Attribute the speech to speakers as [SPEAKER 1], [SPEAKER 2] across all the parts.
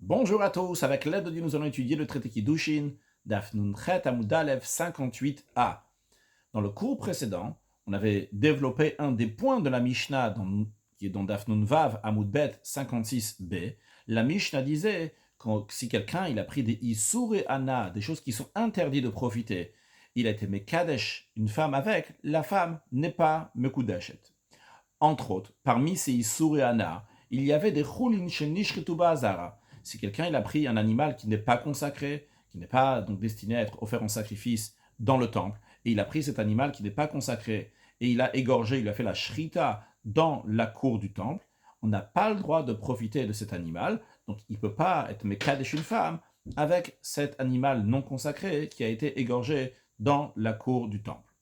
[SPEAKER 1] Bonjour à tous, avec l'aide de Dieu, nous allons étudier le traité Kiddushin, Daf Nun Chet Amud Aleph 58a. Dans le cours précédent, on avait développé un des points de la Mishnah, qui est dans Daf Nun Vav Amud Bet 56b. La Mishnah disait que si quelqu'un il a pris des Isur et Ana, des choses qui sont interdites de profiter, il a été Mekadesh, une femme avec, la femme n'est pas Mekudeshet. Entre autres, parmi ces Isur et Ana, il y avait des Chulin Shenishritu Ba'azara. Si quelqu'un il a pris un animal qui n'est pas consacré, qui n'est pas donc destiné à être offert en sacrifice dans le temple, et il a pris cet animal qui n'est pas consacré, et il a égorgé, il a fait la shrita dans la cour du temple, on n'a pas le droit de profiter de cet animal, donc il ne peut pas être mekadesh une femme avec cet animal non consacré qui a été égorgé dans la cour du temple.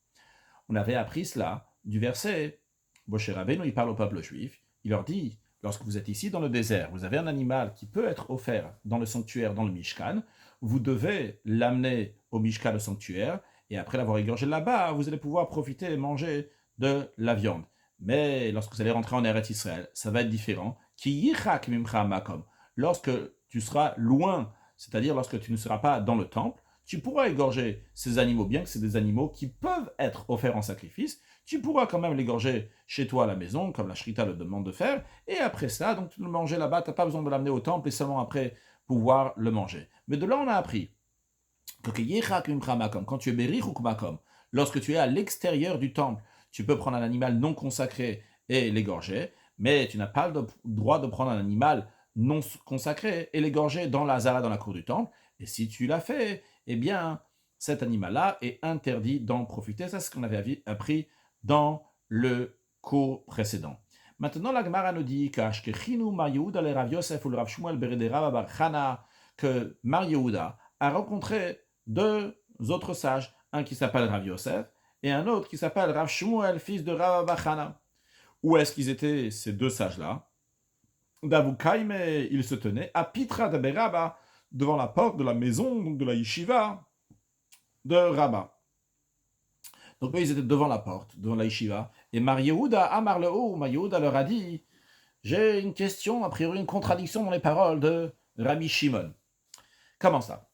[SPEAKER 1] On avait appris cela du verset, Moshe Rabbeinu, il parle au peuple juif, il leur dit, lorsque vous êtes ici dans le désert, vous avez un animal qui peut être offert dans le sanctuaire, dans le Mishkan, vous devez l'amener au Mishkan, le sanctuaire, et après l'avoir égorgé là-bas, vous allez pouvoir profiter et manger de la viande. Mais lorsque vous allez rentrer en Eretz Israël, ça va être différent. Ki yichak mimcha makom. Lorsque tu seras loin, c'est-à-dire lorsque tu ne seras pas dans le temple, tu pourras égorger ces animaux, bien que c'est des animaux qui peuvent être offerts en sacrifice, tu pourras quand même l'égorger chez toi à la maison, comme la Shrita le demande de faire, et après ça, donc tu le manger là-bas, tu n'as pas besoin de l'amener au temple et seulement après pouvoir le manger. Mais de là, on a appris que quand tu es berichuk makom, lorsque tu es à l'extérieur du temple, tu peux prendre un animal non consacré et l'égorger, mais tu n'as pas le droit de prendre un animal non consacré et l'égorger dans la zara, dans la cour du temple. Et si tu l'as fait, eh bien, cet animal-là est interdit d'en profiter. Ça, c'est ce qu'on avait appris dans le cours précédent. Maintenant, la Gemara nous dit que Mar Yehuda a rencontré deux autres sages, un qui s'appelle Rav Yosef et un autre qui s'appelle Rav Shmuel, fils de Rav Abba. Où est-ce qu'ils étaient, ces deux sages-là? Davukaim, ils se tenaient à Pitra de Beraba, devant la porte de la maison, donc de la yeshiva de Rabat. Donc eux, ils étaient devant la porte, devant la yeshiva, et Mar Yehuda, Amar Lehu, Mar Yehuda leur a dit, j'ai une question, a priori une contradiction dans les paroles de Rabbi Shimon. Comment ça?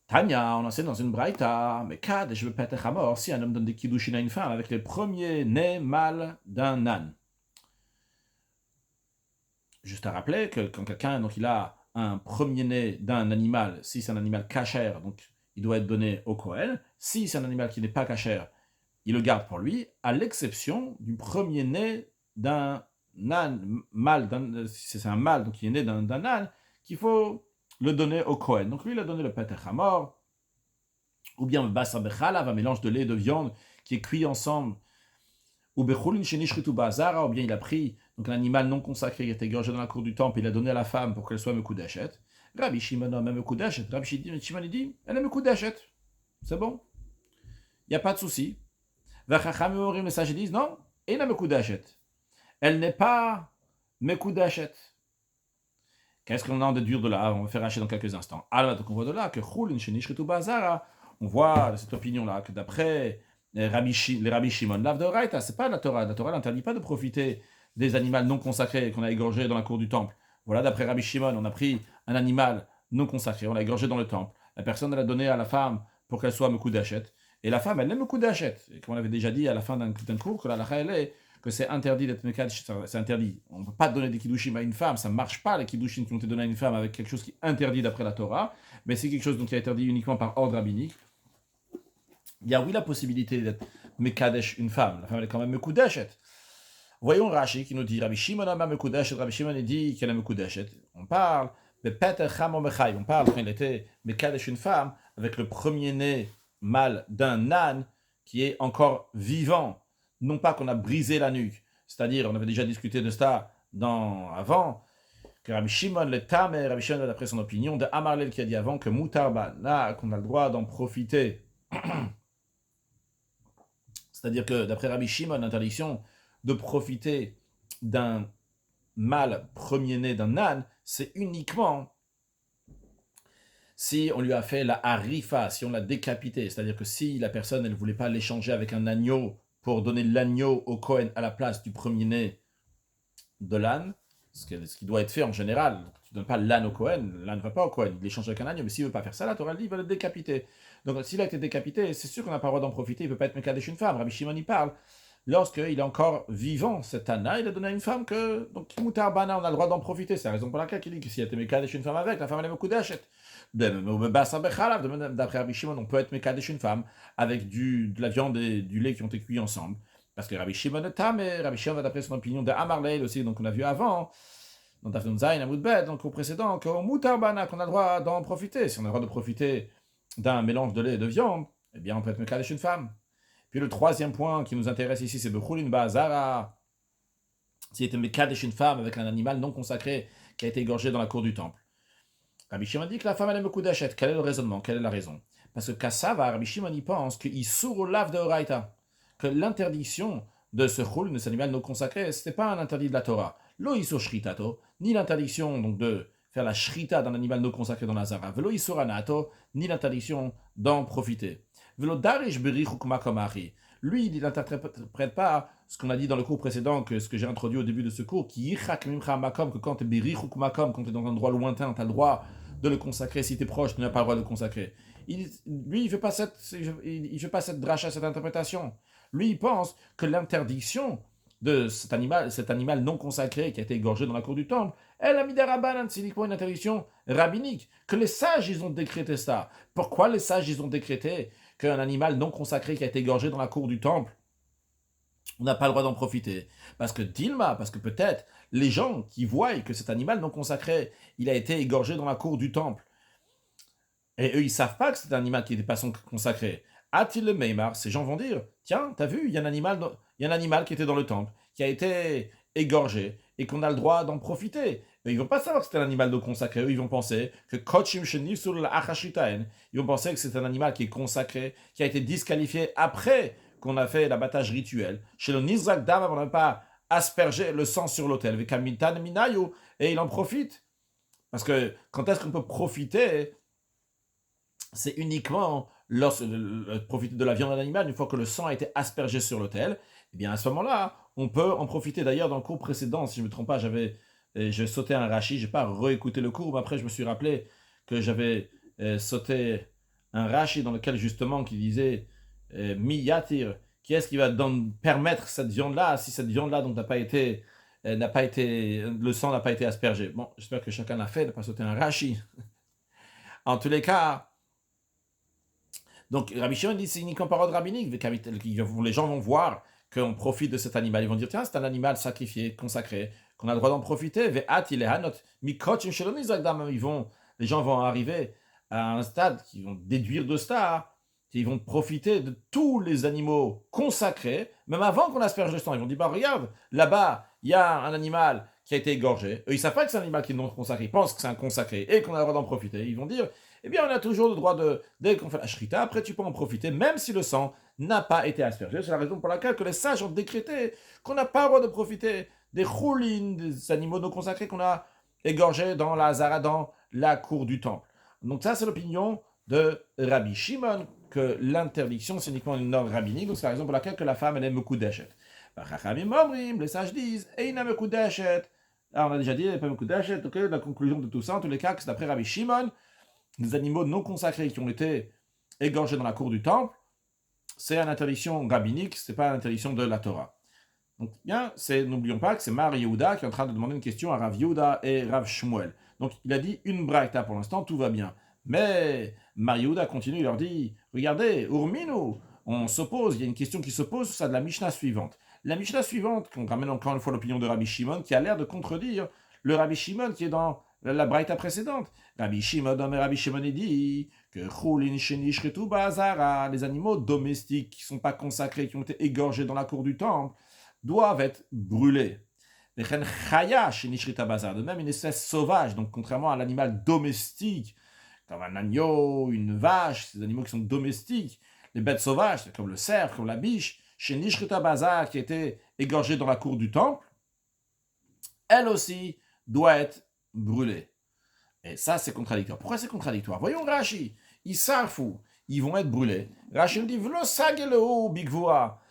[SPEAKER 1] Tanya, on enseigne dans une braïta, mais kad, je veux pas être à mort, si un homme donne des kiddushin à une femme avec les premiers nés mâles d'un âne. Juste à rappeler que quand quelqu'un, donc il a un premier-né d'un animal, si c'est un animal cachère, donc il doit être donné au Kohen. Si c'est un animal qui n'est pas cachère, il le garde pour lui, à l'exception du premier-né d'un âne mâle, si c'est un mâle, donc il est né d'un âne, qu'il faut le donner au Kohen. Donc lui, il a donné le Peter Hamor, ou bien le Bassa Bechalav, un mélange de lait et de viande qui est cuit ensemble, ou Bechulin Shenishritu Ba'azara, ou bien il a pris donc un animal non consacré qui était égorgé dans la cour du temple, il l'a donné à la femme pour qu'elle soit Mekudeshet. Rabbi Shimon a même Mekudeshet. Rabbi Shimon dit, elle est Mekudeshet. C'est bon. Il n'y a pas de souci. Les sages disent, non, elle est Mekudeshet. Elle n'est pas Mekudeshet. Qu'est-ce qu'on a de dur de là? On va faire racher dans quelques instants. Alors, donc on voit de là que Chulin Shenishritu Ba'azara, on voit de cette opinion-là que d'après les Rabbi Shimon, l'Avdoraita, c'est pas la Torah. La Torah n'interdit pas de profiter des animaux non consacrés qu'on a égorgés dans la cour du temple. Voilà, d'après Rabbi Shimon, on a pris un animal non consacré, on l'a égorgé dans le temple. La personne, elle a donné à la femme pour qu'elle soit Mekudeshet. Et la femme, elle est Mekudeshet. Et comme on avait déjà dit à la fin d'un cours, que la lacha, elle est que c'est interdit d'être Mekadesh, c'est interdit. On ne peut pas donner des kiddushim à une femme, ça ne marche pas, les kiddushim qui ont été donnés à une femme avec quelque chose qui est interdit d'après la Torah, mais c'est quelque chose qui est interdit uniquement par ordre rabbinique. Il y a oui la possibilité d'être Mekadesh une femme, la femme elle est quand même Mekudeshet. Voyons Rashi qui nous dit Rabbi Shimon a Mekudeshet, Rabbi Shimon dit qu'elle est Mekudeshet. On parle de Peter Chamo Mechai, on parle quand il était Mekadesh une femme avec le premier-né mâle d'un âne qui est encore vivant. Non pas qu'on a brisé la nuque, c'est-à-dire, on avait déjà discuté de ça avant, que Rabbi Shimon, le Tamer, Rabbi Shimon, d'après son opinion, de Amarlel qui a dit avant que Mutarba, là, qu'on a le droit d'en profiter. C'est-à-dire que, d'après Rabbi Shimon, l'interdiction de profiter d'un mâle premier-né d'un âne, c'est uniquement si on lui a fait la harifa, si on l'a décapité, c'est-à-dire que si la personne, elle ne voulait pas l'échanger avec un agneau, pour donner l'agneau au Kohen à la place du premier-né de l'âne, ce qui doit être fait en général. Tu ne donnes pas l'âne au Cohen, l'âne ne va pas au Cohen, il l'échange avec un agneau, mais s'il ne veut pas faire ça, la Torah dit, il va le décapiter. Donc s'il a été décapité, c'est sûr qu'on n'a pas le droit d'en profiter, il ne peut pas être Mekadesh une femme. Rabbi Shimon y parle. Lorsqu'il est encore vivant, cet âne-là, il a donné à une femme que, donc, Moutar Bana, on a le droit d'en profiter. C'est la raison pour laquelle il dit que s'il a été Mekadesh une femme avec, la femme elle est Mekudeshet. D'après Rabbi Shimon, on peut être Mekadesh une femme avec de la viande et du lait qui ont été cuits ensemble. Parce que Rabbi Shimon est tam, et Rabbi Shimon va d'après son opinion de Amarleil aussi, donc on a vu avant, dans Tafnun Zayin, Amoudbet, donc au précédent, qu'au Moutar Bana, qu'on a le droit d'en profiter. Si on a le droit de profiter d'un mélange de lait et de viande, eh bien on peut être Mekadesh une femme. Puis le troisième point qui nous intéresse ici, c'est Bechulin Ba'azara. S'il était Mekadesh une femme avec un animal non consacré qui a été égorgé dans la cour du temple. Rabbi Shimon dit que la femme elle est Mekudeshet. Quel est le raisonnement? Quelle est la raison? Parce que Kassava, Rabbi Shimon y pense qu'il sourd au lave de Horaïta, que l'interdiction de ce chul, de cet animal non consacré, ce n'était pas un interdit de la Torah. Lo iso shritato, ni l'interdiction donc de faire la shrita d'un animal non consacré dans la Zara, velo iso ranato, ni l'interdiction d'en profiter. Velo darish beri chukma kamari. Lui, il n'interprète pas ce qu'on a dit dans le cours précédent, que ce que j'ai introduit au début de ce cours, qui yichak mimcha makom, que quand tu es beri chukmakom, quand tu es dans un endroit lointain, tu as le droit de le consacrer. Si tu es proche, tu n'as pas le droit de le consacrer. Lui, il ne fait pas cette dracha, cette interprétation. Lui, il pense que l'interdiction de cet animal non consacré qui a été égorgé dans la cour du temple, elle a mis des rabbanan, c'est uniquement une interdiction rabbinique, que les sages, ils ont décrété ça. Pourquoi les sages, ils ont décrété qu'un animal non consacré qui a été égorgé dans la cour du temple, on n'a pas le droit d'en profiter? Parce que peut-être, les gens qui voient que cet animal non consacré, il a été égorgé dans la cour du temple, et eux, ils ne savent pas que c'est un animal qui n'était pas consacré. A-t-il le Meimar? Ces gens vont dire, tiens, t'as vu, il y a un animal qui était dans le temple, qui a été égorgé, et qu'on a le droit d'en profiter. Mais ils ne vont pas savoir que c'était un animal non consacré. Eux, ils vont penser que ils vont penser que c'est un animal qui est consacré, qui a été disqualifié après qu'on a fait l'abattage rituel. Chez le Nizrak Dam, on n'a pas aspergé le sang sur l'autel. Et il en profite. Parce que quand est-ce qu'on peut profiter? C'est uniquement profiter de la viande d'un animal, une fois que le sang a été aspergé sur l'autel. Eh bien, à ce moment-là, on peut en profiter. D'ailleurs, dans le cours précédent, si je ne me trompe pas, j'ai sauté un rachi, je n'ai pas réécouté le cours, mais après, je me suis rappelé que j'avais sauté un rachi dans lequel, justement, qui disait Mi yatir, qui est-ce qui va permettre cette viande-là, si cette viande-là donc le sang n'a pas été aspergé. Bon, j'espère que chacun l'a fait, n'a pas sauté un rachi. En tous les cas, donc Rabbi Shimon dit c'est uniquement parole rabbinique. Les gens vont voir qu'on profite de cet animal. Ils vont dire tiens, c'est un animal sacrifié, consacré, qu'on a le droit d'en profiter. Les gens vont arriver à un stade qui vont déduire de ça. Ils vont profiter de tous les animaux consacrés, même avant qu'on asperge le sang. Ils vont dire bah regarde, là-bas, il y a un animal qui a été égorgé. Eux, ils ne savent pas que c'est un animal qui est non consacré. Ils pensent que c'est un consacré et qu'on a le droit d'en profiter. Ils vont dire eh bien, on a toujours le droit dès qu'on fait la shrita, après tu peux en profiter, même si le sang n'a pas été aspergé. C'est la raison pour laquelle que les sages ont décrété qu'on n'a pas le droit de profiter des choulines, des animaux non consacrés qu'on a égorgés dans la Zara, dans la cour du temple. Donc ça, c'est l'opinion de Rabbi Shimon, que l'interdiction, c'est uniquement une norme rabbinique, donc c'est la raison pour laquelle que la femme, elle est mekudeshet. Les sages disent, Eina mekudeshet. Alors on a déjà dit, elle n'est pas mekudeshet, ok, la conclusion de tout ça, en tous les cas, que c'est d'après Rabbi Shimon, les animaux non consacrés qui ont été égorgés dans la cour du temple, c'est une interdiction rabbinique, c'est pas une interdiction de la Torah. Donc bien, n'oublions pas que c'est Mar Yehuda qui est en train de demander une question à Rav Yehuda et Rav Shmuel. Donc il a dit une braïta pour l'instant, tout va bien. Mais Mar Yehuda continue, il leur dit, regardez, Urminu, on s'oppose, il y a une question qui s'oppose sur ça de la Mishnah suivante. La Mishnah suivante, qu'on ramène encore une fois l'opinion de Rabbi Shimon, qui a l'air de contredire le Rabbi Shimon qui est dans la braïta précédente. Rabbi Shimon dit que Choulin Shenishretu Bazara, les animaux domestiques qui ne sont pas consacrés, qui ont été égorgés dans la cour du temple, doivent être brûlés. De même, une espèce sauvage, donc contrairement à l'animal domestique, comme un agneau, une vache, ces animaux qui sont domestiques, les bêtes sauvages, comme le cerf, comme la biche, Shenishretu Bazara, qui a été égorgée dans la cour du temple, elle aussi doit être brûlée. Et ça, c'est contradictoire. Pourquoi c'est contradictoire? Voyons Rashi. Ils s'arfouent. Ils vont être brûlés. Rashi nous dit,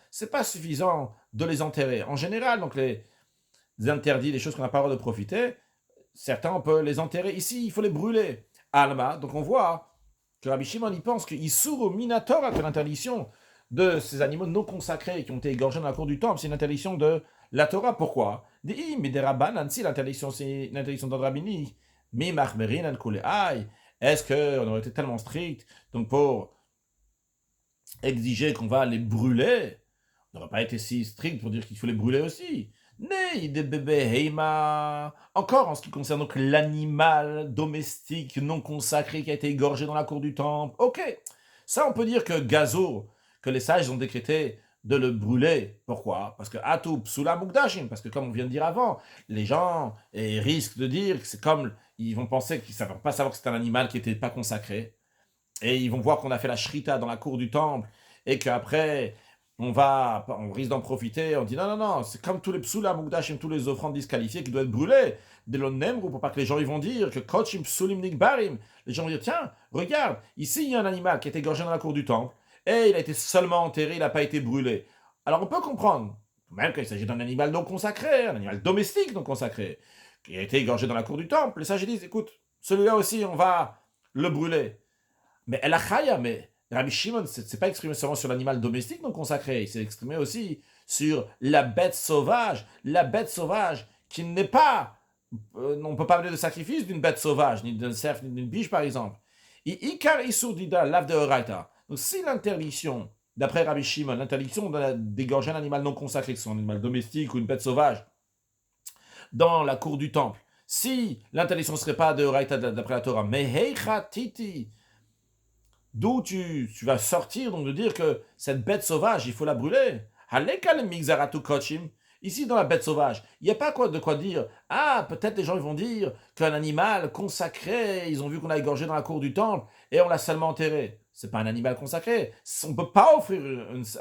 [SPEAKER 1] c'est pas suffisant de les enterrer. En général, donc les interdits, les choses qu'on n'a pas le droit de profiter, certains, on peut les enterrer. Ici, il faut les brûler. Alma, donc on voit que Rabbi Shimon, il pense qu'il sourd au Minatora, que l'interdiction de ces animaux non consacrés qui ont été égorgés dans la cour du temple, c'est une interdiction de la Torah. Pourquoi? Mais des rabbanan, si l'interdiction, c'est une interdiction d'ordre rabbinique. Mais marmerin an kuleai. Est-ce qu'on aurait été tellement strict donc pour exiger qu'on va les brûler? On n'aurait pas été si strict pour dire qu'il faut les brûler aussi. Né, des bébés heima. Encore en ce qui concerne donc l'animal domestique non consacré qui a été égorgé dans la cour du temple. Ok, ça on peut dire que Gazo, que les sages ont décrété de le brûler. Pourquoi? Parce que Atou Psula Mukdashim, parce que comme on vient de dire avant, les gens risquent de dire que c'est comme, ils vont penser qu'ils ne vont pas savoir que c'est un animal qui n'était pas consacré. Et ils vont voir qu'on a fait la shrita dans la cour du temple, et qu'après, on risque d'en profiter, on dit non, c'est comme tous les psula, mukdashim, tous les offrandes disqualifiées qui doivent être brûlées, de l'onnemru, pour pas que les gens ils vont dire que kochim psulim nikbarim, les gens vont dire tiens, regarde, ici il y a un animal qui a été égorgé dans la cour du temple, et il a été seulement enterré, il n'a pas été brûlé. Alors on peut comprendre, même qu'il s'agit d'un animal non consacré, un animal domestique non consacré, qui a été égorgé dans la cour du temple, les sages disent écoute, celui-là aussi on va le brûler. Mais El Achaya, mais Rabbi Shimon ne s'est pas exprimé seulement sur l'animal domestique non consacré, il s'est exprimé aussi sur la bête sauvage qui n'est pas, on ne peut pas parler de sacrifice d'une bête sauvage, ni d'un cerf, ni d'une biche par exemple. Et Ikar Isurdida, lave de Horaita. Donc si l'interdiction, d'après Rabbi Shimon, l'interdiction d'égorger un animal non consacré, que ce soit un animal domestique ou une bête sauvage, dans la cour du temple, si l'interdiction ne serait pas de Horaita d'après la Torah, mais Heicha Titi, d'où tu vas sortir donc de dire que cette bête sauvage, il faut la brûler. Ici, dans la bête sauvage, il n'y a pas de quoi dire. Ah, peut-être les gens ils vont dire qu'un animal consacré, ils ont vu qu'on a égorgé dans la cour du temple et on l'a seulement enterré. C'est pas un animal consacré. On ne peut pas offrir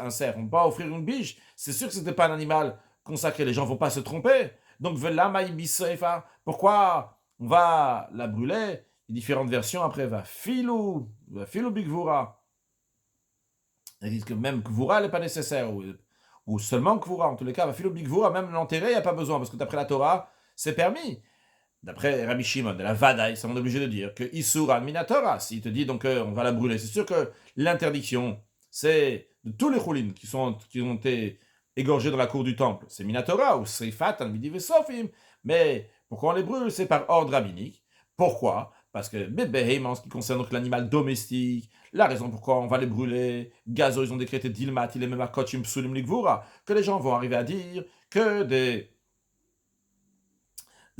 [SPEAKER 1] un cerf, on ne peut pas offrir une biche. C'est sûr que ce n'était pas un animal consacré. Les gens ne vont pas se tromper. Donc, pourquoi on va la brûler? Différentes versions après va filou bigvura. Ils disent que même Gvura n'est pas nécessaire, ou seulement Gvura, en tous les cas, va filou bigvura, même l'enterrer, il n'y a pas besoin, parce que d'après la Torah, c'est permis. D'après Rabbi Shimon, de la Vada, ils sont obligés de dire que Isuran Minatora, s'il te dit donc on va la brûler, c'est sûr que l'interdiction, c'est de tous les choulines qui ont été égorgés dans la cour du temple, c'est Minatora, ou Srifat, Al-Midi Vesofim, mais pourquoi on les brûle? C'est par ordre rabbinique. Pourquoi? Parce que Bebehem, en ce qui concerne donc l'animal domestique, la raison pourquoi on va les brûler, Gazo, ils ont décrété Dilmat, il est même à Kochim Psulim Ligvura, que les gens vont arriver à dire que des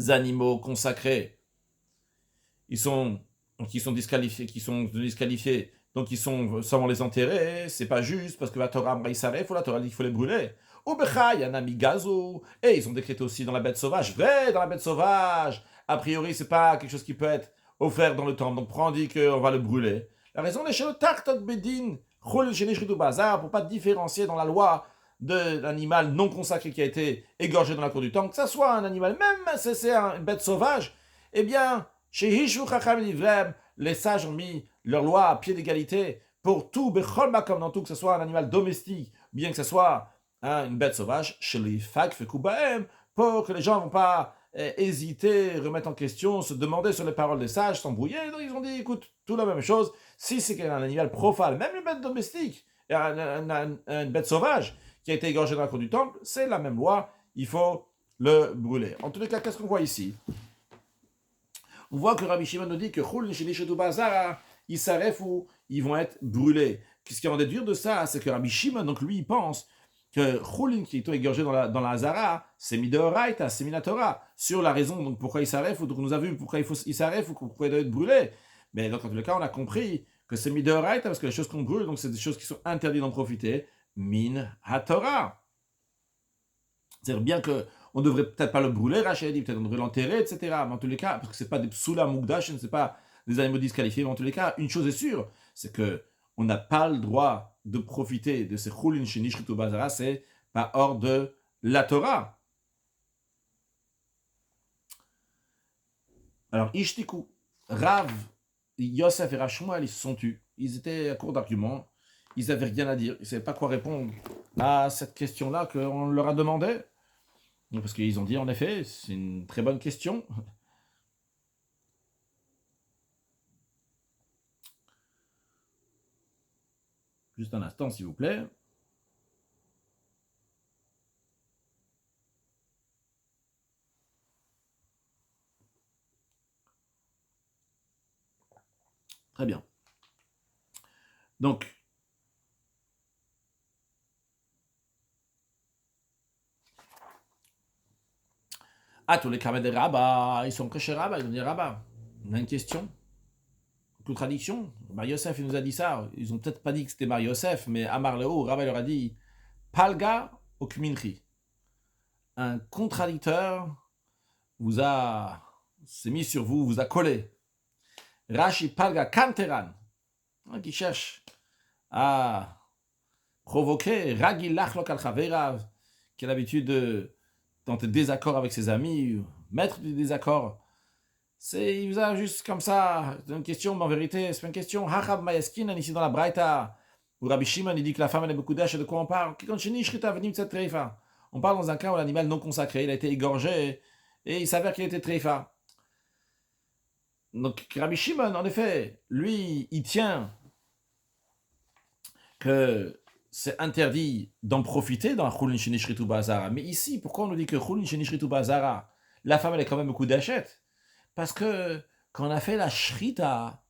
[SPEAKER 1] animaux consacrés, qui sont disqualifiés, donc ils sont seulement les enterrer, c'est pas juste, parce que la Torah Mraïsaref, ou la Torah dit qu'il faut les brûler. Ou Becha, il y a un ami Gazo, et ils ont décrété aussi dans la bête sauvage, vrai, dans la bête sauvage, a priori c'est pas quelque chose qui peut être offert dans le temple, donc prends dit qu'on va le brûler. La raison est chez le Tartot Bedin, Bazar, pour pas différencier dans la loi de l'animal non consacré qui a été égorgé dans la cour du temple, que ça soit un animal, même si c'est une bête sauvage, eh bien, chez Hishu Chacham Nivrem, les sages ont mis leur loi à pied d'égalité pour tout, Bechol Makom, dans tout, que ce soit un animal domestique, bien que ce soit une bête sauvage, chez les Fak Fekubaem, pour que les gens ne vont pas hésiter, remettre en question, se demander sur les paroles des sages, s'embrouiller. Donc ils ont dit, écoute, tout la même chose, si c'est un animal profane, même une bête domestique, une bête sauvage, qui a été égorgé dans la cour du temple, c'est la même loi, il faut le brûler. En tous les cas, qu'est-ce qu'on voit ici? On voit que Rabbi Shimon nous dit que Chul Nishinishetu Bazara, ils s'arrêtent ou ils vont être brûlés. Qu'est-ce qu'il y a en déduire de ça? C'est que Rabbi Shimon, donc lui, il pense que Chulin qui est égorgé dans la Hazara, c'est Midoraita, c'est Minatora, sur la raison donc pourquoi il s'arrête, donc on nous a vu pourquoi il s'arrête ou pourquoi il doit être brûlé. Mais donc en tous les cas, on a compris que c'est Midoraita parce que les choses qu'on brûle, donc c'est des choses qui sont interdites d'en profiter. Min HaTorah. C'est-à-dire bien que on ne devrait peut-être pas le brûler, Rachel dit, peut-être on devrait l'enterrer, etc. Mais en tous les cas, parce que c'est pas des psula mukdash, ce n'est pas des animaux disqualifiés, mais en tous les cas, une chose est sûre, c'est que on n'a pas le droit de profiter de ces chulin shenishritu bazara, c'est pas hors de la Torah. Alors, Ishtiku, Rav, Yosef et Rachmuel, ils se sont tus. Ils étaient à court d'arguments, ils n'avaient rien à dire, ils ne savaient pas quoi répondre à cette question-là qu'on leur a demandé. Parce qu'ils ont dit, en effet, c'est une très bonne question. Juste un instant, s'il vous plaît. Très bien. Donc, tous les camarades des rabbins, ils sont que chez Rabbah, ils ont dit Rabbah. On a une question, une contradiction. Bar Yosef, il nous a dit ça. Ils ont peut-être pas dit que c'était Bar Yosef, mais Amar Leo, Rabbah leur a dit Palga au Kminchi. Un contradicteur s'est mis sur vous, vous a collé. Rashi Palga Kanteran, qui cherche à provoquer Ragil Lachlok al Chaverav, qui a l'habitude de tenter désaccord avec ses amis, mettre du désaccord. Il vous a juste comme ça, c'est une question, mais en vérité, c'est pas une question. Hachab Mayaskin, ici dans la Braïta, où Rabbi Shimon il dit que la femme elle est beaucoup d'âge, de quoi on parle? On parle dans un cas où l'animal non consacré, il a été égorgé, et il s'avère qu'il était treifa. Donc Rabbi Shimon, en effet, lui, il tient que c'est interdit d'en profiter dans Chulin Shenishritu Bazara. Mais ici, pourquoi on nous dit que Chulin Shenishritu Bazara, la femme elle est quand même beaucoup d'achète? Parce que quand on a fait la shrita,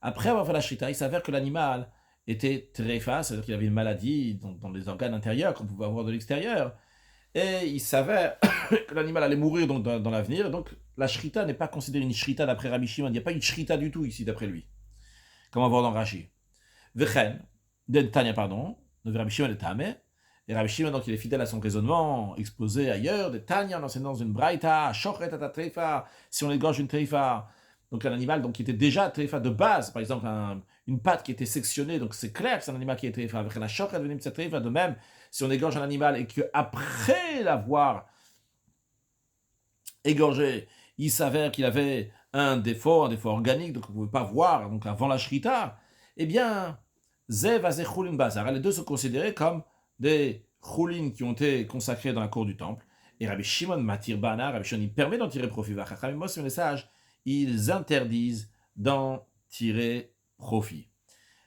[SPEAKER 1] après avoir fait la shrita, il s'avère que l'animal était treifa, c'est-à-dire qu'il avait une maladie dans les organes intérieurs qu'on pouvait avoir de l'extérieur. Et il s'avère que l'animal allait mourir dans l'avenir. Donc la shrita n'est pas considérée une shrita d'après Rabbi Shimon. Il n'y a pas une shrita du tout ici d'après lui. Comme on va voir dans Rashi. Vechen, de Tanya, pardon, de Rabbi Shimon de Tame. Et Rabbi Shimon, donc, il est fidèle à son raisonnement exposé ailleurs, de Tanya, en enseignant dans une braïta, Shochret ata treifa, si on égorge une treifa, donc un animal donc, qui était déjà treifa de base, par exemple une patte qui était sectionnée, donc c'est clair que c'est un animal qui est treifa. Avec la Shochret venue de cette treifa, de même, si on égorge un animal et qu'après l'avoir égorgé, il s'avère qu'il avait un défaut organique, donc on ne pouvait pas voir donc avant la shrita, eh bien, Zev Azechulin Bazar, les deux sont considérés comme des choulines qui ont été consacrés dans la cour du temple. Et Rabbi Shimon Matir Bana, Rabbi Shimon, il permet d'en tirer profit. Chachamim, c'est les sages, ils interdisent d'en tirer profit.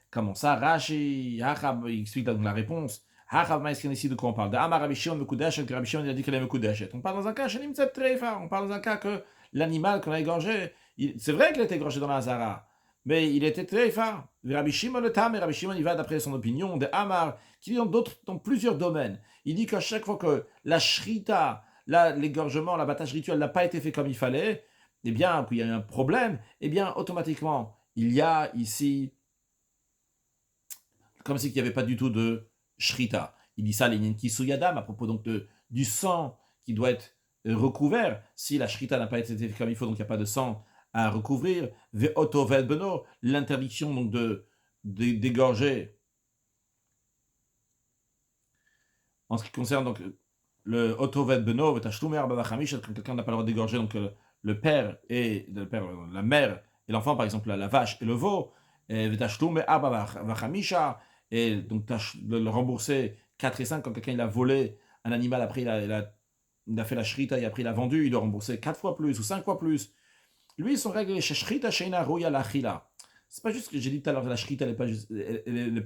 [SPEAKER 1] Comment ça? Rashi, Hachab, il explique donc la réponse. Hachab Maïskin ici de quoi on parle? D'Amar Rabbi Shimon Mekudeshet, que Rabbi Shimon a dit qu'elle est Mekudeshet. On parle dans un cas, Shenim Tzet Treifa, on parle dans un cas que l'animal qu'on a égorgé, c'est vrai qu'il a été égorgé dans la Hazara, mais il était treifa. Rabbi Shimon le Tam, et Rabbi Shimon il va d'après son opinion, de Amar, qui dit dans plusieurs domaines. Il dit qu'à chaque fois que la shrita, l'égorgement, l'abattage rituel n'a pas été fait comme il fallait, eh bien, qu'il y a eu un problème, eh bien, automatiquement, il y a ici comme si il n'y avait pas du tout de shrita. Il dit ça, les Kisuyadam, à propos donc du sang qui doit être recouvert. Si la shrita n'a pas été faite comme il faut, donc il n'y a pas de sang à recouvrir. Ve'oto beno, l'interdiction donc d'égorger. En ce qui concerne donc le oto beno, quand quelqu'un n'a pas le droit d'égorger donc le père et la mère et l'enfant, par exemple la vache et le veau, et donc le rembourser 4 et 5 quand quelqu'un il a volé un animal, après il a fait la shrita et après il a vendu, il doit rembourser 4 fois plus ou 5 fois plus. Lui, son règle est shrita sheina roya lachila. C'est pas juste que j'ai dit tout à l'heure que la shrita n'a pas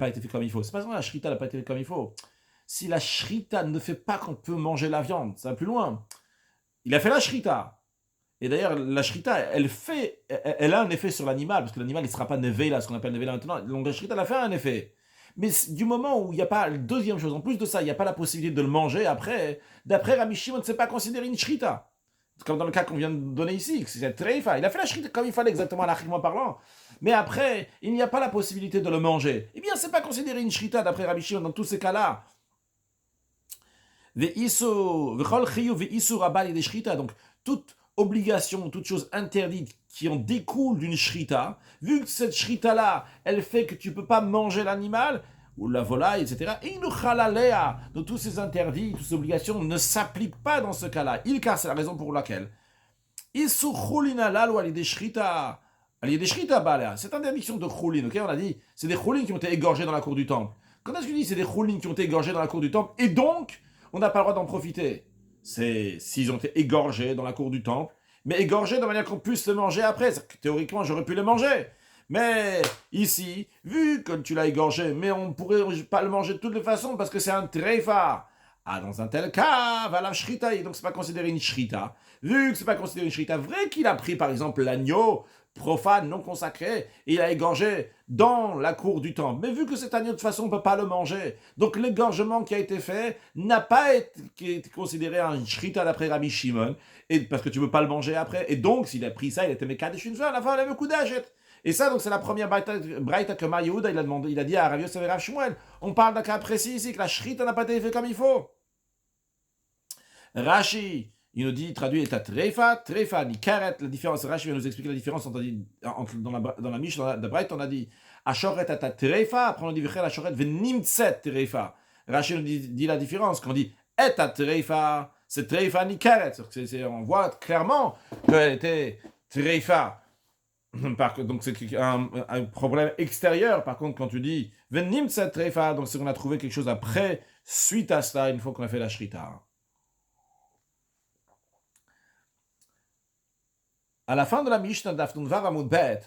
[SPEAKER 1] été faite comme il faut. C'est pas seulement la shrita n'a pas été faite comme il faut. Si la shrita ne fait pas qu'on peut manger la viande, ça va plus loin. Il a fait la shrita. Et d'ailleurs, la shrita, elle a un effet sur l'animal, parce que l'animal ne sera pas nevela, ce qu'on appelle nevela maintenant. Donc la shrita, elle a fait un effet. Mais du moment où il n'y a pas, deuxième chose, en plus de ça, il n'y a pas la possibilité de le manger après, d'après Rabbi Shimon, c'est pas considéré une shrita. Comme dans le cas qu'on vient de donner ici, c'est treifa. Il a fait la shrita comme il fallait, exactement à parlant. Mais après, il n'y a pas la possibilité de le manger. Eh bien, c'est pas considéré une shrita d'après Rabbi Shimon dans tous ces cas-là. Donc, toute obligation, toute chose interdite qui en découle d'une shrita, vu que cette shrita-là, elle fait que tu ne peux pas manger l'animal, ou la volaille, etc., donc tous ces interdits, toutes ces obligations ne s'appliquent pas dans ce cas-là. C'est la raison pour laquelle. Cette interdiction de choulin, ok, on a dit, c'est des choulins qui ont été égorgés dans la cour du temple. Quand est-ce que je dis c'est des choulins qui ont été égorgés dans la cour du temple, et donc, on n'a pas le droit d'en profiter? C'est s'ils ont été égorgés dans la cour du temple, mais égorgés de manière qu'on puisse les manger après. Théoriquement, j'aurais pu les manger. Mais ici, vu que tu l'as égorgé, mais on ne pourrait pas le manger de toutes les façons parce que c'est un treifa. Ah, dans un tel cas, va la shrita, donc c'est pas considéré une shrita. Vu que c'est pas considéré une shrita, vrai qu'il a pris par exemple l'agneau profane, non consacré, et il a égorgé dans la cour du temple. Mais vu que cet agneau de toute façon on ne peut pas le manger, donc l'égorgement qui a été fait n'a pas été considéré un shrita d'après Rabbi Shimon, et parce que tu ne peux pas le manger après. Et donc s'il a pris ça, il était mekadesh une fois, à la fin il avait le coup d'achète. Et ça, donc, c'est la première braïta que Mar Yehuda, il a dit à Rav Yosef et Rav Shmuel. On parle d'un cas précis ici, que la shrita n'a pas été faite comme il faut. Rashi, il nous dit, traduit, est à treifa, ni karet, la différence. Rashi vient nous expliquer la différence entre, dans la Mish, dans la braïta, on a dit, ashoret at treifa, après on dit, v'chel ashoret v'nimtset treifa. Rashi nous dit la différence, quand on dit, et à treifa, c'est treifa ni karet. On voit clairement qu'elle était treifa. Donc c'est un problème extérieur. Par contre, quand tu dis venim cette treifa, donc c'est qu'on a trouvé quelque chose après, suite à cela, une fois qu'on a fait la shrita. À la fin de la Mishnah d'Afnun Vav Amud Bet,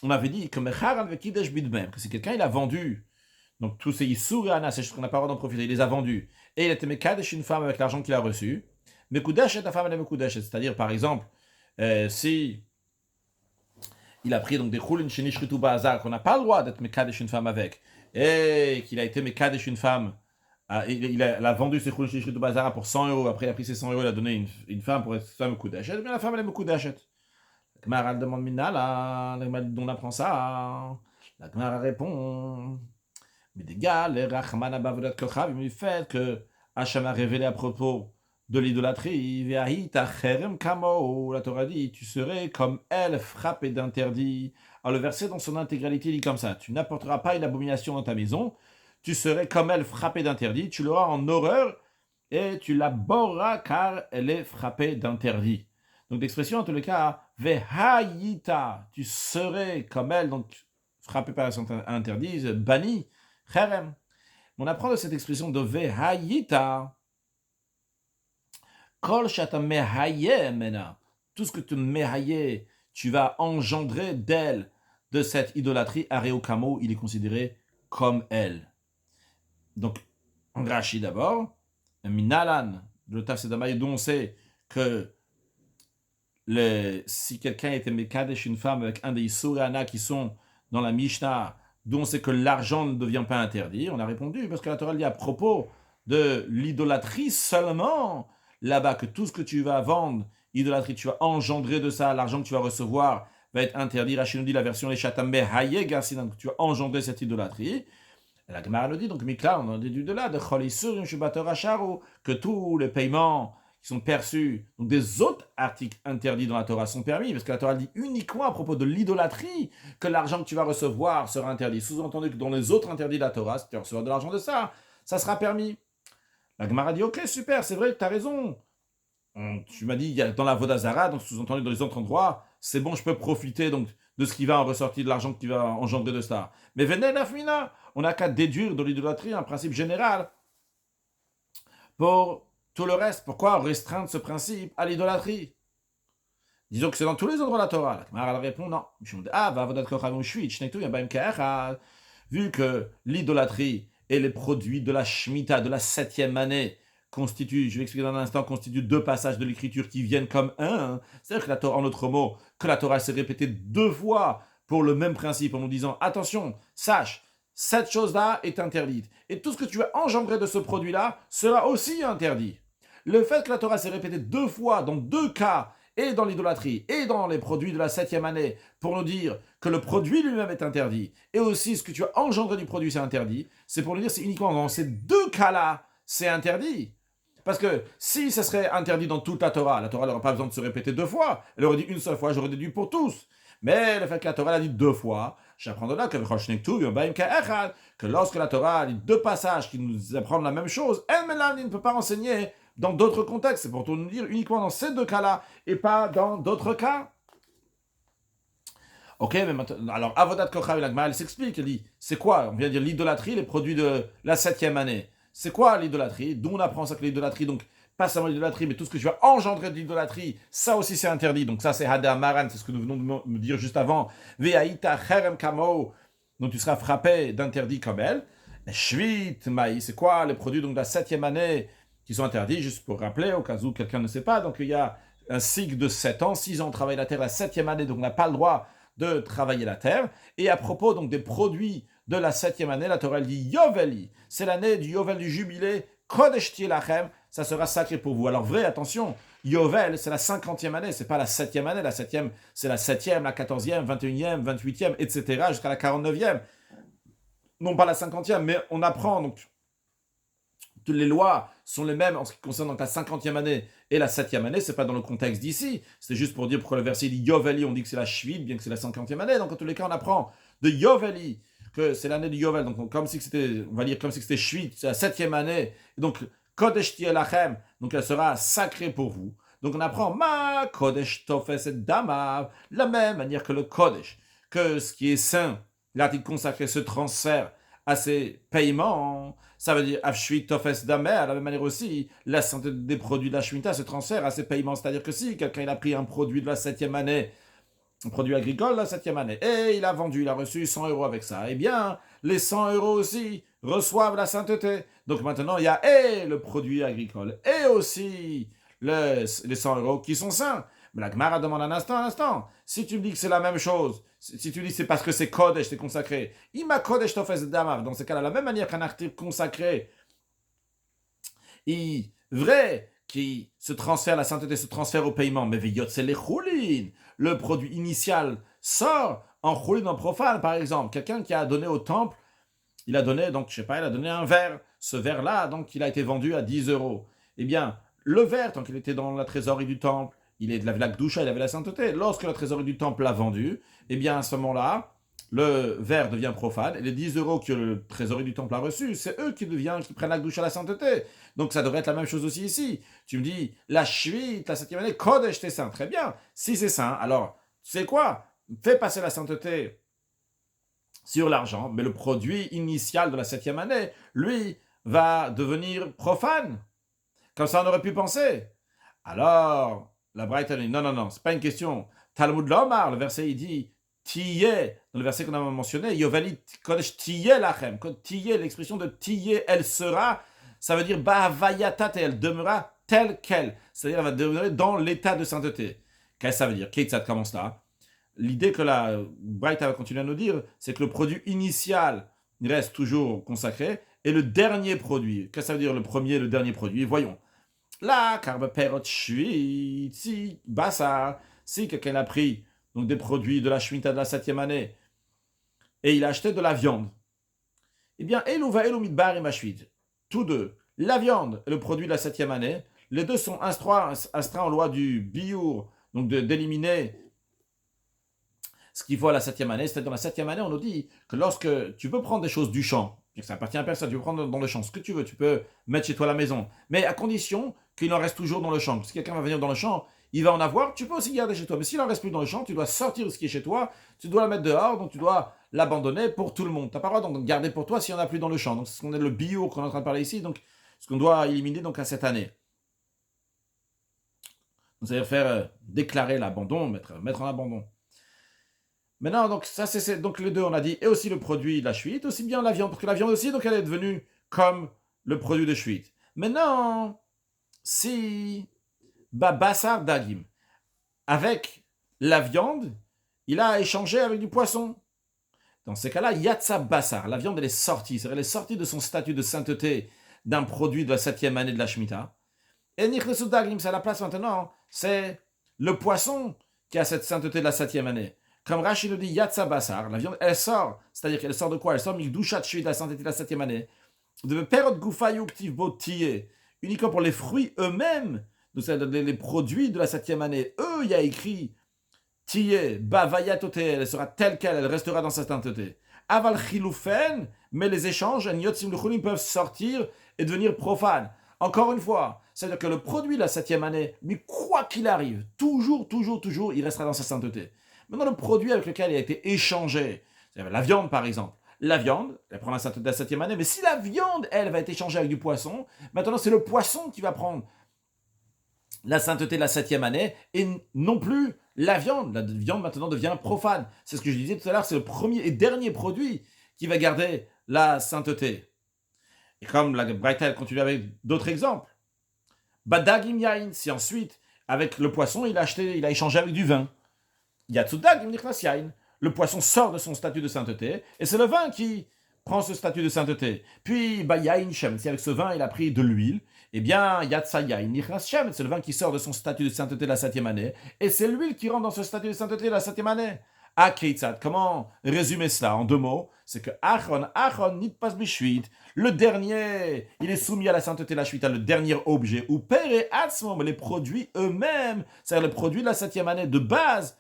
[SPEAKER 1] on avait dit que mecharan vekidesh bidmem, que c'est quelqu'un il a vendu. Donc tous ces yisur et anas, c'est ce qu'on n'a pas le droit d'en profiter, il les a vendus. Et il était mekadesh une femme avec l'argent qu'il a reçu. Mekudesh et ta femme elle est mekudesh, c'est-à-dire par exemple si il a pris donc des choulin chez Nishritu Bazar, qu'on n'a pas le droit d'être mekadesh une femme avec, et qu'il a été mekadesh une femme, il a vendu ses choulin chez Nishritu Bazar pour 100 euros, après il a pris ses 100 euros, il a donné une femme pour être femme mekudeshet, bien la femme elle est mekudeshet. La Gemara demande Minala, d'où on apprend ça. La Gemara répond, mais des gars, les Rachmana Bavodat Kochav, il me fait que Hacham a révélé à propos de l'idolâtrie, la Torah dit, tu serais comme elle, frappé d'interdit. Alors le verset dans son intégralité dit comme ça, tu n'apporteras pas une abomination dans ta maison, tu serais comme elle, frappé d'interdit, tu l'auras en horreur et tu l'aborras car elle est frappée d'interdit. Donc l'expression en tous les cas, vehayita, tu serais comme elle, donc frappé par un interdit, banni, cherem. On apprend de cette expression de vehayita, Kol shata mehaye mena. Tout ce que tu mehaye, tu vas engendrer d'elle, de cette idolâtrie, Areokamo, il est considéré comme elle. Donc, Rashi d'abord, Minalan, le Tafsedamaï, dont on sait que si quelqu'un était mekadesh une femme avec un des Isurana qui sont dans la Mishnah, dont on sait que l'argent ne devient pas interdit, on a répondu, parce que la Torah dit à propos de l'idolâtrie seulement, là-bas, que tout ce que tu vas vendre, idolâtrie, tu vas engendrer de ça, l'argent que tu vas recevoir va être interdit. Rachid nous dit la version les chatambe haye garsinan, que tu vas engendrer cette idolâtrie. Et la Gemara nous dit, donc Mikla, on en déduit de là, de cholisur que tous les paiements qui sont perçus, donc des autres articles interdits dans la Torah sont permis, parce que la Torah dit uniquement à propos de l'idolâtrie que l'argent que tu vas recevoir sera interdit. Sous-entendu que dans les autres interdits de la Torah, si tu recevras de l'argent de ça, ça sera permis. La Gemara dit, ok, super, c'est vrai que tu as raison. Tu m'as dit, il y a dans la Vodazara, donc sous-entendu dans les autres endroits, c'est bon, je peux profiter donc de ce qui va en ressortir, de l'argent qui va engendrer de cela. Mais venez l'afmina, on n'a qu'à déduire de l'idolâtrie un principe général pour tout le reste. Pourquoi restreindre ce principe à l'idolâtrie? Disons que c'est dans tous les endroits de la Torah. La Gemara répond, non. Vu que l'idolâtrie et les produits de la Shemitah, de la 7e année, constituent, je vais expliquer dans un instant, constituent deux passages de l'écriture qui viennent comme un. C'est-à-dire que la Torah, en d'autres mots, que la Torah s'est répétée 2 fois pour le même principe, en nous disant, attention, sache, cette chose-là est interdite. Et tout ce que tu as engendré de ce produit-là sera aussi interdit. Le fait que la Torah s'est répétée 2 fois dans 2 cas, et dans l'idolâtrie, et dans les produits de la 7e année, pour nous dire que le produit lui-même est interdit, et aussi ce que tu as engendré du produit, c'est interdit, c'est pour nous dire que c'est uniquement dans ces 2 cas-là, c'est interdit. Parce que si ça serait interdit dans toute la Torah n'aurait pas besoin de se répéter 2 fois, elle aurait dit une seule fois, j'aurais déduit pour tous. Mais le fait que la Torah l'a dit 2 fois, j'apprends de là que lorsque la Torah a dit 2 passages qui nous apprennent la même chose, elle ne peut pas enseigner dans d'autres contextes. C'est pour tout nous dire uniquement dans ces 2 cas-là et pas dans d'autres cas. Ok, mais maintenant, alors Avodat Kochav et l'Agma, elle s'explique, elle dit, c'est quoi? On vient de dire l'idolâtrie, les produits de la 7e année. C'est quoi l'idolâtrie? D'où on apprend ça que l'idolâtrie, donc, pas seulement l'idolâtrie, mais tout ce que tu vas engendrer de l'idolâtrie, ça aussi c'est interdit. Donc ça c'est Hada Maran, c'est ce que nous venons de me dire juste avant. Ve'aïta cherem kamo, donc tu seras frappé d'interdit comme elle. Shvit, maïs, c'est quoi les produits donc de la 7e année qui sont interdits, juste pour rappeler, au cas où quelqu'un ne sait pas. Donc il y a un cycle de 7 ans, 6 ans on travaille la terre, la 7e année, donc on n'a pas le droit de travailler la terre. Et à propos donc des produits de la 7e année, la Torah dit Yoveli, c'est l'année du Yovel du jubilé, Kodesh Tielachem, ça sera sacré pour vous. Alors vrai, attention, Yovel, c'est la 50e année, c'est pas la 7e année, la 7e, c'est la 7e, la 14e, 21e, 28e, etc., jusqu'à la 49e. Non pas la 50e, mais on apprend, donc, toutes les lois sont les mêmes en ce qui concerne donc la 50e année et la 7e année, c'est pas dans le contexte d'ici, c'est juste pour dire pourquoi le verset dit Yoveli, on dit que c'est la Shvit, bien que c'est la 50e année, donc en tous les cas, on apprend de Yoveli, que c'est l'année du Yovel, donc comme si c'était, on va dire comme si c'était Shvit, c'est la 7e année, et donc Kodesh Tielachem, donc elle sera sacrée pour vous. Donc on apprend Ma Kodesh Tofes et Dama, la même manière que le Kodesh, que ce qui est saint, l'article consacré se transfère à ses paiements. Ça veut dire Afshvit Tofes Damer, de la même manière aussi, la santé des produits de la Shemitah se transfère à ses paiements. C'est-à-dire que si quelqu'un il a pris un produit de la 7e année, un produit agricole la 7e année, et il a vendu, il a reçu 100 euros avec ça, eh bien, les 100 euros aussi reçoivent la sainteté. Donc maintenant, il y a et le produit agricole, et aussi les 100 euros qui sont sains. Mais la Gemara demande un instant. Si tu me dis que c'est la même chose, si tu dis que c'est parce que c'est Kodesh, c'est consacré, Ima Kodesh Tofes Damav, dans ce cas-là, de la même manière qu'un article consacré, vrai, qui se transfère, la sainteté se transfère au paiement, mais Veyot, c'est les choulines. Le produit initial sort en choulines, en profane, par exemple. Quelqu'un qui a donné au temple, il a donné, donc, je sais pas, il a donné un verre. Ce verre-là, donc, il a été vendu à 10 euros. Eh bien, le verre, tant qu'il était dans la trésorerie du temple, il avait la Gdoucha, il avait la sainteté. Lorsque la trésorerie du temple l'a vendu, eh bien, à ce moment-là, le verre devient profane, et les 10 euros que le trésorier du temple a reçus, c'est eux qui prennent la Gdoucha, la sainteté. Donc ça devrait être la même chose aussi ici. Tu me dis, la Shvit, la 7e année, Kodesh, t'es saint. Très bien. Si c'est saint, alors, tu sais quoi? Fais passer la sainteté sur l'argent, mais le produit initial de la 7e année, lui, va devenir profane. Comme ça, on aurait pu penser. Alors, la Braïta dit, non, c'est pas une question. Talmud Lomar, le verset, il dit, Tiyeh, dans le verset qu'on a mentionné, Yovali Kodesh Tiyeh Lachem. Tiyeh, l'expression de Tiyeh, elle sera, ça veut dire Ba'avayatat, et elle demeurera telle qu'elle. C'est-à-dire, elle va demeurer dans l'état de sainteté. Qu'est-ce que ça veut dire? Ketzat commence là. L'idée que la Braïta va continuer à nous dire, c'est que le produit initial reste toujours consacré, et le dernier produit, qu'est-ce que ça veut dire le premier et le dernier produit? Voyons. Là, carbe perot shvit, si, bassa, si quelqu'un a pris donc des produits de la Shemitah de la 7e année, et il a acheté de la viande, eh bien, Elouva Elou Midbar et Mashvit, tous deux, la viande et le produit de la 7e année, les deux sont astreints en loi du biour, donc d'éliminer ce qu'il faut à la 7e année. C'est-à-dire, dans la 7e année, on nous dit que lorsque tu peux prendre des choses du champ, que ça appartient à personne, tu peux prendre dans le champ ce que tu veux, tu peux mettre chez toi à la maison, mais à condition qu'il en reste toujours dans le champ. Si quelqu'un va venir dans le champ, il va en avoir, tu peux aussi garder chez toi. Mais s'il en reste plus dans le champ, tu dois sortir ce qui est chez toi, tu dois la mettre dehors, donc tu dois l'abandonner pour tout le monde. Tu n'as pas le droit de garder pour toi s'il n'y en a plus dans le champ. Donc c'est ce qu'on est le bio qu'on est en train de parler ici, donc ce qu'on doit éliminer donc à cette année. C'est-à-dire faire déclarer l'abandon, mettre en abandon. Maintenant, donc ça c'est donc les deux on a dit, et aussi le produit de la Shemitah, aussi bien la viande, parce que la viande aussi, donc elle est devenue comme le produit de Shemitah. Maintenant, si Bassar Dagim, avec la viande, il a échangé avec du poisson. Dans ces cas-là, Yatsa Bassar, la viande elle est sortie, c'est-à-dire elle est sortie de son statut de sainteté d'un produit de la 7e année de la Shemitah. Et Nichlesu Dagim, c'est à la place maintenant, c'est le poisson qui a cette sainteté de la 7e année. Comme Rashi nous dit, Yatsa Bassar, la viande, elle sort. C'est-à-dire qu'elle sort de quoi? Elle sort Mikdushat Shvit, la sainteté de la 7e année. De Perot Gufa Yuktiv Botiye, uniquement pour les fruits eux-mêmes, donc les produits de la 7e année. Eux, il y a écrit Tiye, Bavayatote, elle sera telle qu'elle, elle restera dans sa sainteté. Aval Chiloufen, mais les échanges, Nyotzim Luchulim peuvent sortir et devenir profanes. Encore une fois, c'est-à-dire que le produit de la 7e année, mais quoi qu'il arrive, toujours, il restera dans sa sainteté. Maintenant, le produit avec lequel il a été échangé, c'est-à-dire la viande par exemple, la viande, elle prend la 7e année, mais si la viande, elle, va être échangée avec du poisson, maintenant c'est le poisson qui va prendre la sainteté de la 7e année, et non plus la viande. La viande maintenant devient profane. C'est ce que je disais tout à l'heure, c'est le premier et dernier produit qui va garder la sainteté. Et comme la Braïta continue avec d'autres exemples. Badagim yain, si ensuite, avec le poisson, il a échangé avec du vin. Yatsudagim nichnas yain. Le poisson sort de son statut de sainteté, et c'est le vin qui prend ce statut de sainteté. Puis, yain shem, si avec ce vin, il a pris de l'huile, eh bien, yatsa yain nichnas shem, c'est le vin qui sort de son statut de sainteté de la 7e année, et c'est l'huile qui rentre dans ce statut de sainteté de la 7e année. Akeitzat, comment résumer cela en 2 mots? C'est que Achon, nitpas bishvit, le dernier, il est soumis à la sainteté de la shvita, le dernier objet, ou pere atzmom, les produits eux-mêmes, c'est-à-dire les produits de la 7e année de base,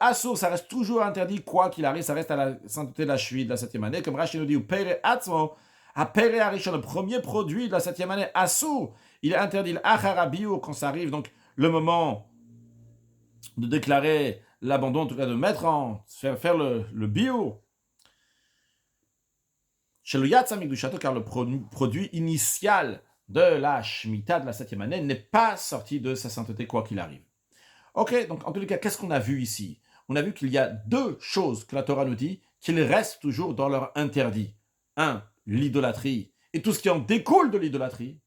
[SPEAKER 1] Assour, ça reste toujours interdit, quoi qu'il arrive, ça reste à la sainteté de la shvita de la 7e année, comme Rashi nous dit, ou pere atzmom, à pere arishon, le premier produit de la 7e année, Assour, il est interdit, l'acharabiou, quand ça arrive, donc le moment de déclarer l'abandon, en tout cas de mettre faire le bio. Chez le Yatzamik du château, car le produit initial de la Shemitah de la 7e année n'est pas sorti de sa sainteté, quoi qu'il arrive. Ok, donc en tous les cas, qu'est-ce qu'on a vu ici? On a vu qu'il y a 2 choses que la Torah nous dit, qu'ils restent toujours dans leur interdit. 1, l'idolâtrie, et tout ce qui en découle de l'idolâtrie.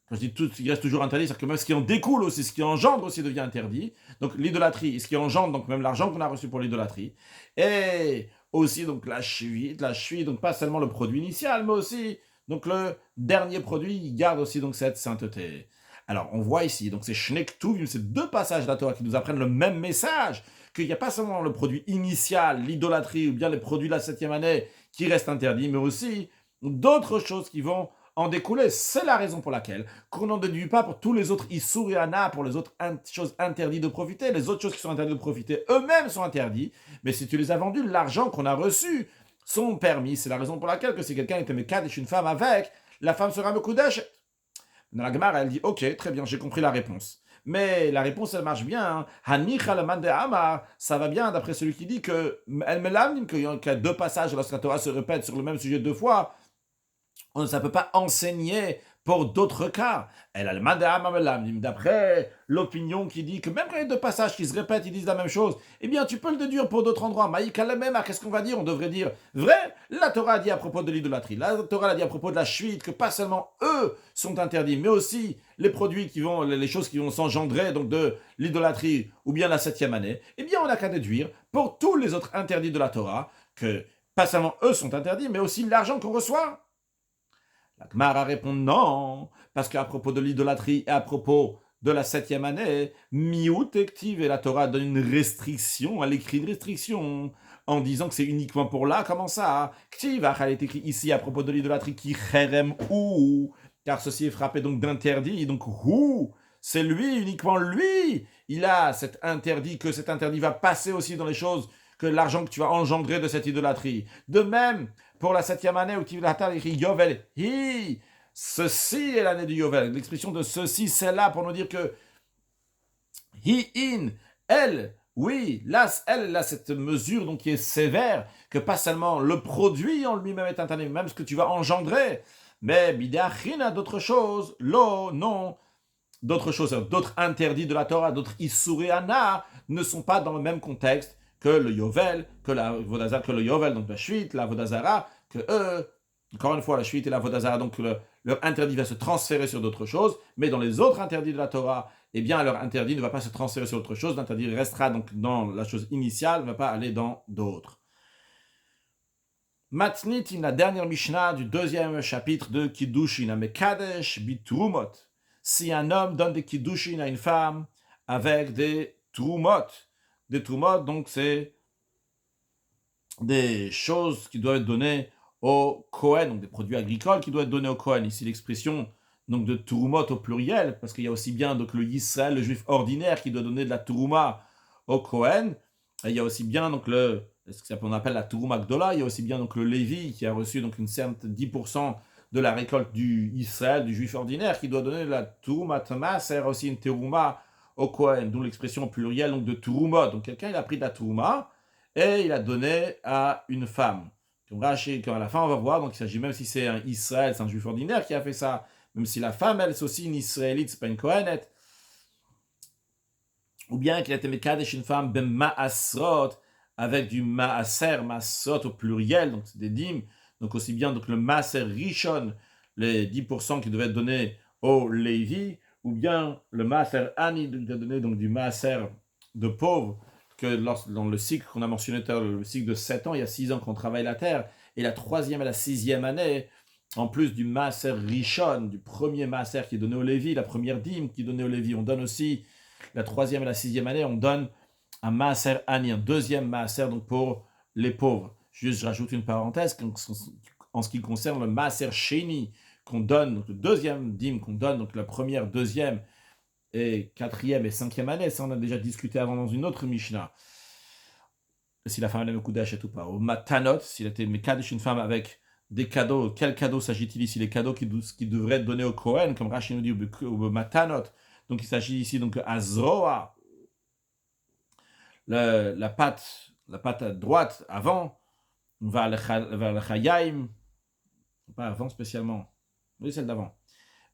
[SPEAKER 1] Quand je dis tout ce qui reste toujours interdit, c'est-à-dire que même ce qui en découle aussi, ce qui engendre aussi devient interdit. Donc l'idolâtrie, et ce qui engendre, donc même l'argent qu'on a reçu pour l'idolâtrie. Et aussi donc la cheville, donc pas seulement le produit initial, mais aussi donc le dernier produit, il garde aussi donc cette sainteté. Alors on voit ici, donc c'est Shnektuvim, ces 2 passages de la Torah qui nous apprennent le même message, qu'il n'y a pas seulement le produit initial, l'idolâtrie, ou bien les produits de la 7e année qui restent interdits, mais aussi d'autres choses qui vont en découler. C'est la raison pour laquelle qu'on n'en déduit pas pour tous les autres Issour et Ana, pour les autres choses interdites de profiter. Les autres choses qui sont interdites de profiter, eux-mêmes sont interdits. Mais si tu les as vendus, l'argent qu'on a reçu sont permis. C'est la raison pour laquelle que si quelqu'un était Mekadesh une femme avec, la femme sera Mekudesh. Dans la Gemara, elle dit, ok, très bien, j'ai compris la réponse. Mais la réponse, elle marche bien. Hanicha le man de Amar, ça va bien d'après celui qui dit que elle me l'amine, qu'il y a 2 passages lorsque la Torah se répète sur le même sujet 2 fois. Ça ne peut pas enseigner pour d'autres cas. Elle a le madame, d'après l'opinion qui dit que même quand il y a 2 passages qui se répètent, ils disent la même chose, eh bien tu peux le déduire pour d'autres endroits. Maïka la même, qu'est-ce qu'on va dire? On devrait dire, vrai, la Torah a dit à propos de l'idolâtrie, la Torah a dit à propos de la chute, que pas seulement eux sont interdits, mais aussi les produits les choses qui vont s'engendrer donc de l'idolâtrie ou bien la 7e année. Eh bien on n'a qu'à déduire pour tous les autres interdits de la Torah que pas seulement eux sont interdits, mais aussi l'argent qu'on reçoit. La Gemara répond non, parce qu'à propos de l'idolâtrie et à propos de la 7e année, Miout Ektiv et la Torah donne une restriction, elle écrit une restriction en disant que c'est uniquement pour là, comment ça? Ktiv, elle est écrit ici à propos de l'idolâtrie qui cherem ou, car ceci est frappé donc d'interdit, donc ou, c'est lui, uniquement lui, il a cet interdit, que cet interdit va passer aussi dans les choses que l'argent que tu vas engendrer de cette idolâtrie. De même, pour la 7e année, où tu as écrit Yovel, hi, ceci est l'année du Yovel. L'expression de ceci, c'est là pour nous dire que hi in, elle, oui, là, elle a cette mesure donc qui est sévère, que pas seulement le produit en lui-même est interdit, même ce que tu vas engendrer, mais bidachina, d'autres choses, lo, non, d'autres choses, d'autres interdits de la Torah, d'autres Issuréana, ne sont pas dans le même contexte que le Yovel, que la Vodazara, que le Yovel, donc la Shuit, la Vodazara, que eux, encore une fois, la Shuit et la Vodazara, donc leur interdit va se transférer sur d'autres choses, mais dans les autres interdits de la Torah, eh bien, leur interdit ne va pas se transférer sur autre chose, l'interdit restera donc dans la chose initiale, ne va pas aller dans d'autres. Matnit, la dernière Mishnah du 2e chapitre de Kiddushin, Mekadesh bitrumot. Si un homme donne des Kiddushin à une femme avec des trumot, donc c'est des choses qui doivent être données au Kohen, donc des produits agricoles qui doivent être donnés au Kohen. Ici l'expression donc de Turumot au pluriel, parce qu'il y a aussi bien donc le Yisraël, le juif ordinaire, qui doit donner de la Turuma au Kohen. Et il y a aussi bien donc ce qu'on appelle la Turuma Gdola, il y a aussi bien donc le Lévi qui a reçu donc une certaine 10% de la récolte du Israël, du juif ordinaire, qui doit donner de la Turuma Tama, c'est aussi une Turuma au Kohen, d'où l'expression au pluriel donc de Turumot. Donc quelqu'un il a pris de la Turuma et il a donné à une femme. Quand à la fin on va voir, donc il s'agit, même si c'est un Israël, c'est un juif ordinaire qui a fait ça, même si la femme elle c'est aussi une Israélite, c'est pas une Kohenet, ou bien qu'il a été Mekadesh une femme ben Ma'asrot, avec du Ma'asrot au pluriel, donc c'est des dîmes, donc aussi bien donc le Maaser Rishon, les 10% qui devaient être donnés au Lévi, ou bien le Maaser Ani, qui a donné donc du Maaser de pauvres, que dans le cycle qu'on a mentionné tout à l'heure, le cycle de 7 ans, il y a 6 ans qu'on travaille la terre, et la 3e et la 6e année, en plus du Maaser Rishon, du premier Maaser qui est donné au Lévi, la première dîme qui est donnée au Lévi, on donne aussi la 3e et la 6e année, on donne un Maaser Ani, un deuxième Maaser donc pour les pauvres. Juste, je rajoute une parenthèse, en ce qui concerne le Maaser Sheni, qu'on donne, donc le deuxième dîme qu'on donne, donc la première, deuxième et 4e et 5e année, ça on a déjà discuté avant dans une autre Mishnah. Si la femme elle aime Kudash et tout pas. Au Matanot, s'il était Mekadesh une femme avec des cadeaux, quels cadeaux s'agit-il ici? Les cadeaux qui devraient être donnés au Kohen, comme Rashi nous dit, au Matanot. Donc il s'agit ici donc à Zroa, la patte à droite, avant, vers le Chayaim, pas avant spécialement, oui celle d'avant,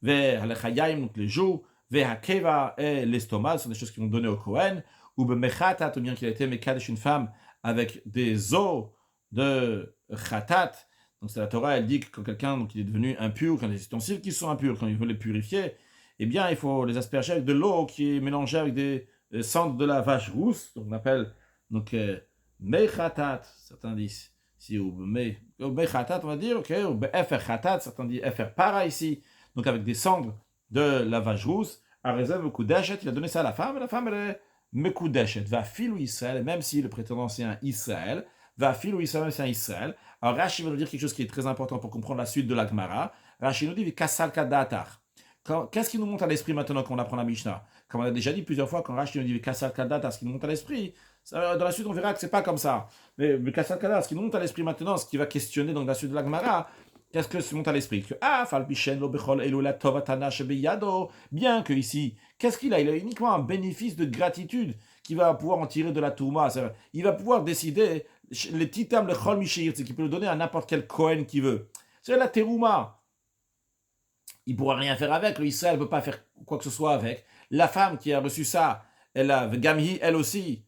[SPEAKER 1] vers le Chayaim, donc les joues, vers Hakeva et l'estomac, ce sont des choses qui vont donner au Kohen, ou Bemechatat, ou bien qu'il a été Mekadesh une femme avec des os de Khatat. Donc c'est la Torah, elle dit que quand quelqu'un donc, il est devenu impur, quand les ustensiles qui sont impurs, quand il veut les purifier, eh bien il faut les asperger avec de l'eau qui est mélangée avec des cendres de la vache rousse, donc on appelle donc Mechatat, certains disent, si ou Mechatat on va dire, ok, ou Befer Khatat, certains disent Efer Para ici, donc avec des cendres de la vache rousse, à réserve Kudeshet, il a donné ça à la femme, et la femme elle est Mekudeshet, va filou Israël, même si le prétendant c'est un Israël, va filou Israël, c'est un Israël. Alors Rashi va nous dire quelque chose qui est très important pour comprendre la suite de la Gemara. Rashi nous dit Kasal Kadatar. Qu'est-ce qui nous monte à l'esprit maintenant qu'on apprend la Mishnah? Comme on a déjà dit plusieurs fois, quand Rashi nous dit Kasal Kadatar, ce qui nous monte à l'esprit, dans la suite on verra que c'est pas comme ça. Mais Kasal Kadatar, ce qui nous monte à l'esprit maintenant, ce qui va questionner dans la suite de la Gemara, qu'est-ce que se monte à l'esprit? Que bien que ici, qu'est-ce qu'il a? Il a uniquement un bénéfice de gratitude qui va pouvoir en tirer de la Touma. Il va pouvoir décider, les titam, le Chol Mishir, c'est qu'il peut le donner à n'importe quel Kohen qui veut. C'est la Terouma. Il ne pourra rien faire avec, le Israël ne peut pas faire quoi que ce soit avec. La femme qui a reçu ça, elle a Gamhi, elle aussi.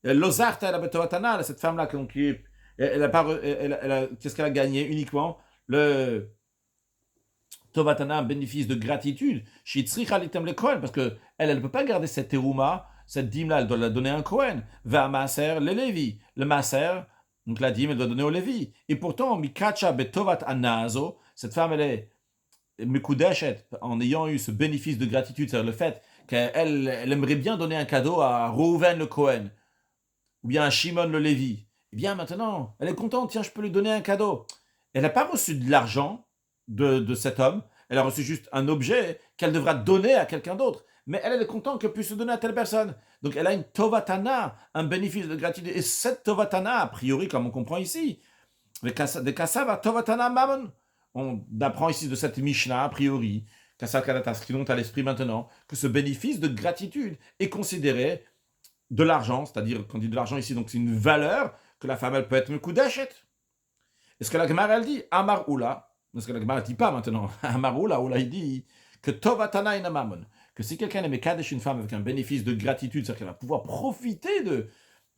[SPEAKER 1] L'Ozarta, elle a Betovatana, cette femme-là, qu'est-ce qu'elle a gagné uniquement? Le Tovatana, un bénéfice de gratitude, parce qu'elle ne peut pas garder cette terouma, cette dîme-là, elle doit la donner à un Kohen. Va Maaser, le Lévi. Le Maaser, donc la dîme, elle doit donner au Lévi. Et pourtant, Mikacha betovat anazo, cette femme, elle est Mekudeshet, en ayant eu ce bénéfice de gratitude, c'est-à-dire le fait qu'elle aimerait bien donner un cadeau à Reuven le Kohen, ou bien à Shimon le Lévi. Eh bien maintenant, elle est contente, tiens, je peux lui donner un cadeau. Elle n'a pas reçu de l'argent de cet homme, elle a reçu juste un objet qu'elle devra donner à quelqu'un d'autre. Mais elle est contente qu'elle puisse se donner à telle personne. Donc elle a une tovatana, un bénéfice de gratitude. Et cette tovatana, a priori, comme on comprend ici, de kassava tovatana mammon. On apprend ici de cette Mishnah, a priori, ce qui monte à l'esprit maintenant, que ce bénéfice de gratitude est considéré de l'argent, c'est-à-dire, quand on dit de l'argent ici, donc c'est une valeur que la femme, elle peut être mekudeshet. Est-ce que la Gemara, elle dit Amar Oula? Parce que la Gemara ne dit pas maintenant. Amar Oula, il dit que Tovatana inamamon. Que si quelqu'un est mekadesh une femme avec un bénéfice de gratitude, c'est-à-dire qu'elle va pouvoir profiter de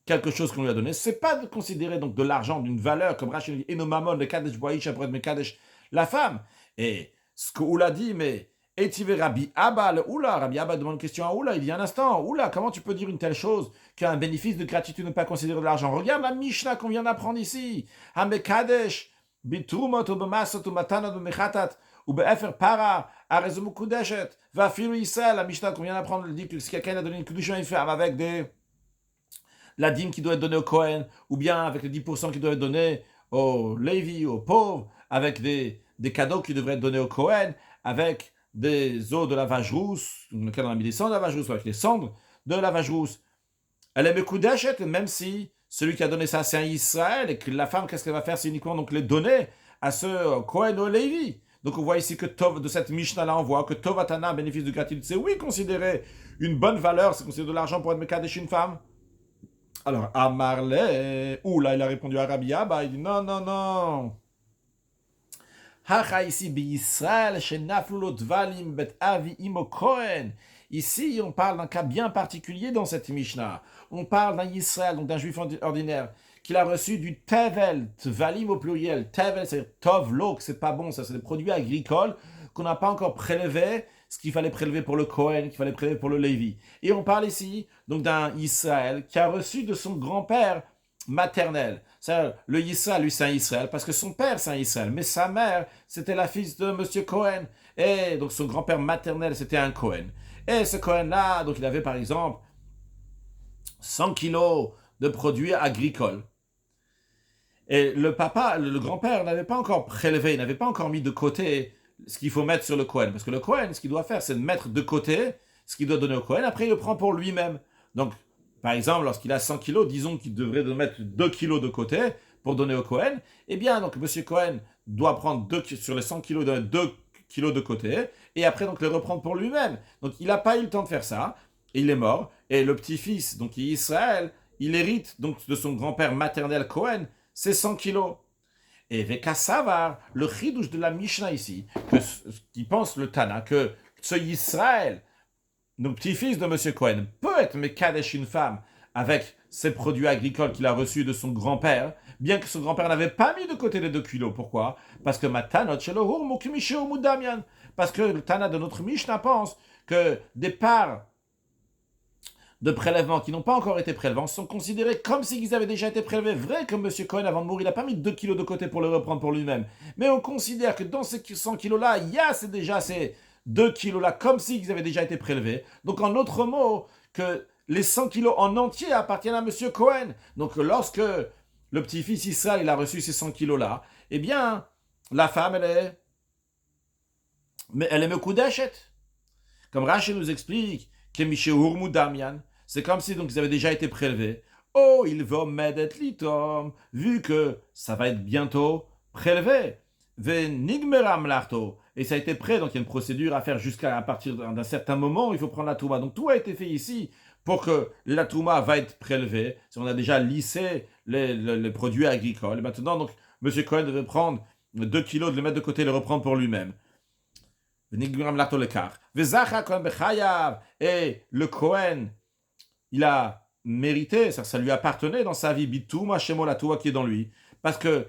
[SPEAKER 1] quelque chose qu'on lui a donné, c'est pas de considérer donc de l'argent, d'une valeur, comme Rachel dit, Enomamon, le Kadesh Boaïch, après être mekadesh la femme. Et ce que Oula dit, mais et tu veux Rabbi Abba, le Oula, Rabbi Abba demande une question à Oula, il dit un instant, Oula, comment tu peux dire une telle chose qu'un bénéfice de gratitude ne pas considérer de l'argent? Regarde la Mishnah qu'on vient d'apprendre ici. Hamekadesh, bitrumot, ou bemasot, ou matanot, ou mechatat, ou be'efer para, arezum kudeshet, va filu Israël, la Mishnah qu'on vient d'apprendre, dit que si quelqu'un a donné une kudusha à une femme avec la dîme qui doit être donnée au Kohen, ou bien avec les 10% qui doivent être donnés aux Lévi, aux pauvres, avec des cadeaux qui devraient être donnés au Kohen, avec des os de la vache rousse, dans lequel on a mis des cendres de la vache rousse, avec les cendres de la vache rousse. Elle est mekudeshet, même si celui qui a donné ça, c'est un Israël, et que la femme, qu'est-ce qu'elle va faire? C'est uniquement donc les donner à ce Kohen ou Lévi. Donc on voit ici que de cette Mishnah-là, on voit que Tovatana, bénéfice de gratitude, c'est oui considéré une bonne valeur, c'est considéré de l'argent pour être mekadesh une femme. Alors, Amarle, là il a répondu à Rabbi Abba, il dit non, non, non. Hacha ici, Israël, chez Naflulo Dvalim, Bet Avi Imo Kohen. Ici, on parle d'un cas bien particulier dans cette Mishnah. On parle d'un Israël, donc d'un juif ordinaire, qu'il a reçu du Tevel, Tvalim au pluriel. Tevel, c'est Tov, l'eau, c'est pas bon, ça, c'est des produits agricoles qu'on n'a pas encore prélevés, ce qu'il fallait prélever pour le Kohen, qu'il fallait prélever pour le Lévi. Et on parle ici, donc, d'un Israël qui a reçu de son grand-père maternel. Le Israël, lui, c'est un Israël, parce que son père, c'est un Israël, mais sa mère, c'était la fille de Monsieur Cohen. Et donc, son grand-père maternel, c'était un Cohen. Et ce Cohen-là, donc, il avait, par exemple, 100 kilos de produits agricoles. Et le grand-père n'avait pas encore prélevé, il n'avait pas encore mis de côté ce qu'il faut mettre sur le Cohen. Parce que le Cohen, ce qu'il doit faire, c'est de mettre de côté ce qu'il doit donner au Cohen. Après, il le prend pour lui-même. Donc, par exemple, lorsqu'il a 100 kilos, disons qu'il devrait mettre 2 kilos de côté pour donner au Cohen. Eh bien, donc, M. Cohen doit prendre sur les 100 kilos, 2 kilos de côté, et après, donc, le reprendre pour lui-même. Donc, il n'a pas eu le temps de faire ça, et il est mort. Et le petit-fils, donc, Israël, il hérite donc de son grand-père maternel Cohen, c'est 100 kilos. Et Vekasavar, le chidouche de la Mishnah ici, qui pense le Tana, que ce Israël, donc petit-fils de M. Cohen, peut être Mekadesh une femme avec ses produits agricoles qu'il a reçus de son grand-père, bien que son grand-père n'avait pas mis de côté les 2 kilos. Pourquoi? Parce que Matanot Shelohur Mukimisheo Mudamian. Parce que le Tana de notre Mishnah pense que des parts de prélèvements qui n'ont pas encore été prélevés sont considérés comme s'ils avaient déjà été prélevés. Vrai que M. Cohen, avant de mourir, il n'a pas mis 2 kilos de côté pour le reprendre pour lui-même. Mais on considère que dans ces 100 kilos-là, il y a déjà ces 2 kilos-là, comme s'ils avaient déjà été prélevés. Donc, en d'autres mots, que les 100 kilos en entier appartiennent à M. Cohen. Donc, lorsque le petit-fils Israël, il a reçu ces 100 kilos-là, eh bien, la femme, elle est Mekudeshet. Comme Rashi nous explique, c'est comme si donc ils avaient déjà été prélevés. Oh, il va m'aider litom, vu que ça va être bientôt prélevé. Et ça a été prêt, donc il y a une procédure à faire à partir d'un certain moment, il faut prendre la touma. Donc tout a été fait ici pour que la touma va être prélevée. Si on a déjà lissé les produits agricoles. Et maintenant, donc, M. Cohen devait prendre 2 kilos, de les mettre de côté et les reprendre pour lui-même. Et le Cohen, il a mérité, ça lui appartenait dans sa vie, Bitouma Shemo la Toua qui est dans lui. Parce que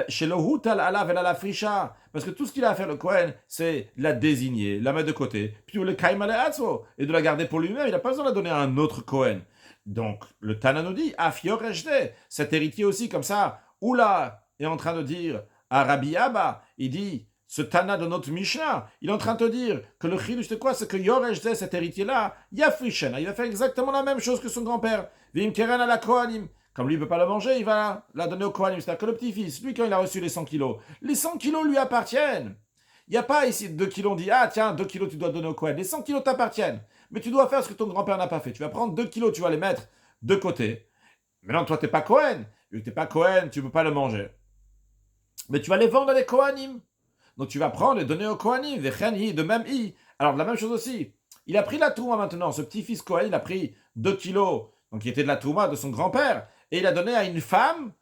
[SPEAKER 1] chez le Hutal Alav et la Frisha, parce que tout ce qu'il a à faire le Cohen, c'est la désigner, la mettre de côté, puis le Kaimale Atso, et de la garder pour lui-même, il n'a pas besoin de la donner à un autre Cohen. Donc, le Tana nous dit, Afior Ejde, cet héritier aussi, comme ça, Oula est en train de dire à Rabbi Abba, il dit, ce Tana de notre Mishnah, il est en train de te dire que le chidouche de quoi? C'est que Yorejde, cet héritier-là, Yafrishen, il va faire exactement la même chose que son grand-père. Vim Keren à la Kohanim. Comme lui ne peut pas le manger, il va la donner au Kohanim. C'est-à-dire que le petit-fils, lui, quand il a reçu les 100 kilos, les 100 kilos lui appartiennent. Il n'y a pas ici 2 kilos, on dit, ah tiens, 2 kilos tu dois donner au Kohen. Les 100 kilos t'appartiennent. Mais tu dois faire ce que ton grand-père n'a pas fait. Tu vas prendre 2 kilos, tu vas les mettre de côté. Maintenant, toi, tu n'es pas Kohen. Vu que tu n'es pas Kohen, tu ne peux pas le manger. Mais tu vas les vendre à des Kohanim. Donc tu vas prendre et donner au Kohanim, de même i. Alors la même chose aussi, il a pris la touma maintenant, ce petit-fils Kohen, il a pris 2 kilos, donc qui était de la touma de son grand-père, et il a donné à une femme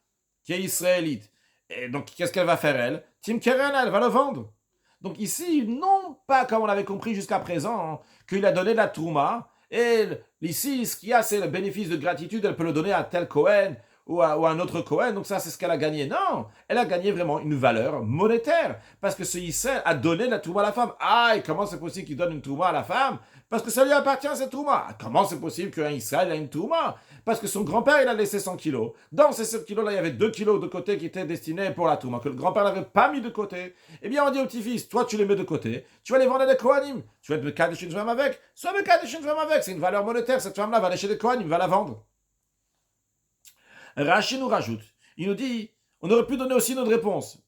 [SPEAKER 1] qui est israélite. Et donc qu'est-ce qu'elle va faire elle? Tim Keren, elle va le vendre. Donc ici, non pas comme on l'avait compris jusqu'à présent, hein, qu'il a donné de la touma, et ici, ce qu'il y a, c'est le bénéfice de gratitude, elle peut le donner à tel Kohen, ou à un autre Cohen, donc ça c'est ce qu'elle a gagné. Non, elle a gagné vraiment une valeur monétaire, parce que ce Israël a donné la touma à la femme. Ah, et comment c'est possible qu'il donne une touma à la femme? Parce que ça lui appartient cette touma. Comment c'est possible qu'un Israël a une touma? Parce que son grand-père il a laissé 100 kilos. Dans ces 100 kilos là, il y avait 2 kilos de côté qui étaient destinés pour la touma, que le grand-père n'avait pas mis de côté. Eh bien on dit au petit-fils, toi tu les mets de côté, tu vas les vendre à des Kohanim. Tu vas être Mekadesh une femme avec, soit Mekadesh une femme avec, c'est une valeur monétaire, cette femme-là va aller chez des Kohanim, va la vendre. Rashi nous rajoute, il nous dit, on aurait pu donner aussi notre réponse.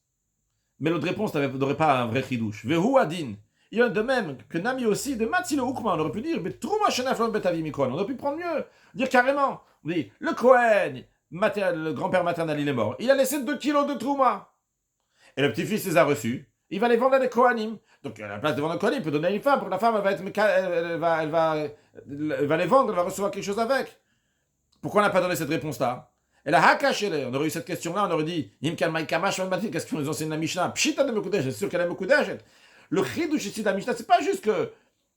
[SPEAKER 1] Mais notre réponse n'aurait pas un vrai chidouche. Vehu adin. Il y en a de même que Nami aussi, de Matzilo Ukma, on aurait pu dire, mais Trouma Shenaflon Betavi Mikon. On aurait pu prendre mieux, dire carrément. On dit, le Kohen, le grand-père maternel, il est mort. Il a laissé 2 kilos de Trouma. Et le petit-fils les a reçus. Il va les vendre à des Kohanim. Donc, à la place de vendre un Kohanim, il peut donner à une femme, pour que la femme, elle va les vendre, elle va recevoir quelque chose avec. Pourquoi on n'a pas donné cette réponse-là? Et la Hakashele, on aurait eu cette question-là, on aurait dit, qu'est-ce qu'on nous enseigne la Mishnah? Pshita de Mekudeshet, c'est sûr qu'elle est Mekudeshet. Le chidouche ici de la Mishnah, c'est pas juste que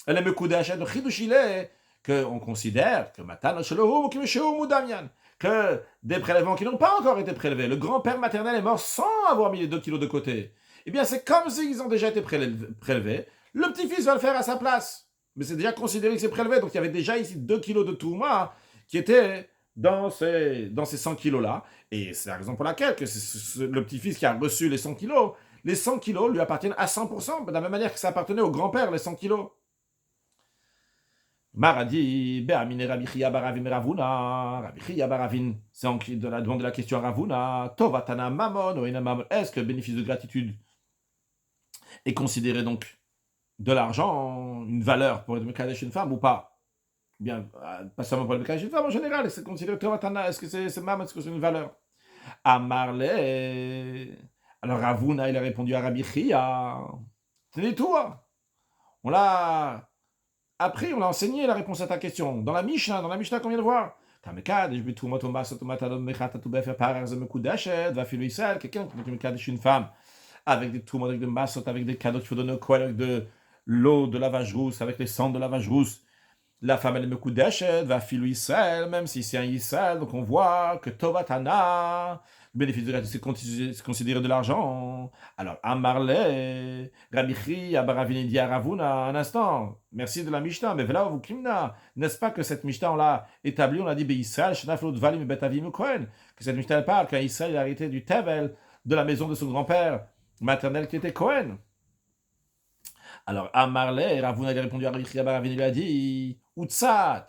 [SPEAKER 1] Elle me coup d'achat de Chidushile, qu'on considère que Matan Shalohu Kimeshu Mudamian, que des prélèvements qui n'ont pas encore été prélevés, le grand-père maternel est mort sans avoir mis les 2 kilos de côté. Eh bien, c'est comme s'ils ont déjà été prélevés. Le petit-fils va le faire à sa place. Mais c'est déjà considéré que c'est prélevé. Donc, il y avait déjà ici 2 kilos de Touma qui étaient dans ces 100 kilos-là. Et c'est la raison pour laquelle que c'est le petit-fils qui a reçu les 100 kilos. Les 100 kilos lui appartiennent à 100%, de la même manière que ça appartenait au grand-père, les 100 kilos. Maradi, Be'amine Rabbi Chia Baravin Ravuna, Rabbi Chia Baravin, c'est en de la demande de la question à Ravuna, Tovatana Mamon, Oina Mamon, est-ce que le bénéfice de gratitude est considéré donc de l'argent, une valeur pour être Mekadesh une femme ou pas? Bien, pas seulement pour le Mekadesh une femme, en général, c'est considéré Tovatana, est-ce que c'est Mamon, est-ce que c'est une valeur? Amarle, alors Ravuna, il a répondu à Rabbi Chia, tenez toi, on l'a appris, on a enseigné la réponse à ta question. Dans la Mishnah qu'on vient de voir. Quelqu'un qui me une femme avec des tourments, avec des massot, avec des cadeaux qu'il faut donner au Kohen, avec de l'eau de lavage rousse, avec les cendres de lavage rousse. La femme, elle me kudeshet, va filer Israël, même si c'est un Israël, donc on voit que Tovatana, le bénéfice de gratitude, c'est considéré de l'argent. Alors, Amarle, Rabichi, Abaravini, dit à Ravuna, un instant, merci de la Mishnah, mais voilà, vous kimna, n'est-ce pas que cette Mishnah, on l'a établie, on l'a dit, Israël, Shnaflot Valim, Betavim, Kohen, que cette Mishnah, elle parle, qu'Israël a hérité du Tevel, de la maison de son grand-père maternel qui était Kohen. Alors, Amarle, Ravuna a répondu à Rabbi Baravini, lui a dit, Utsat,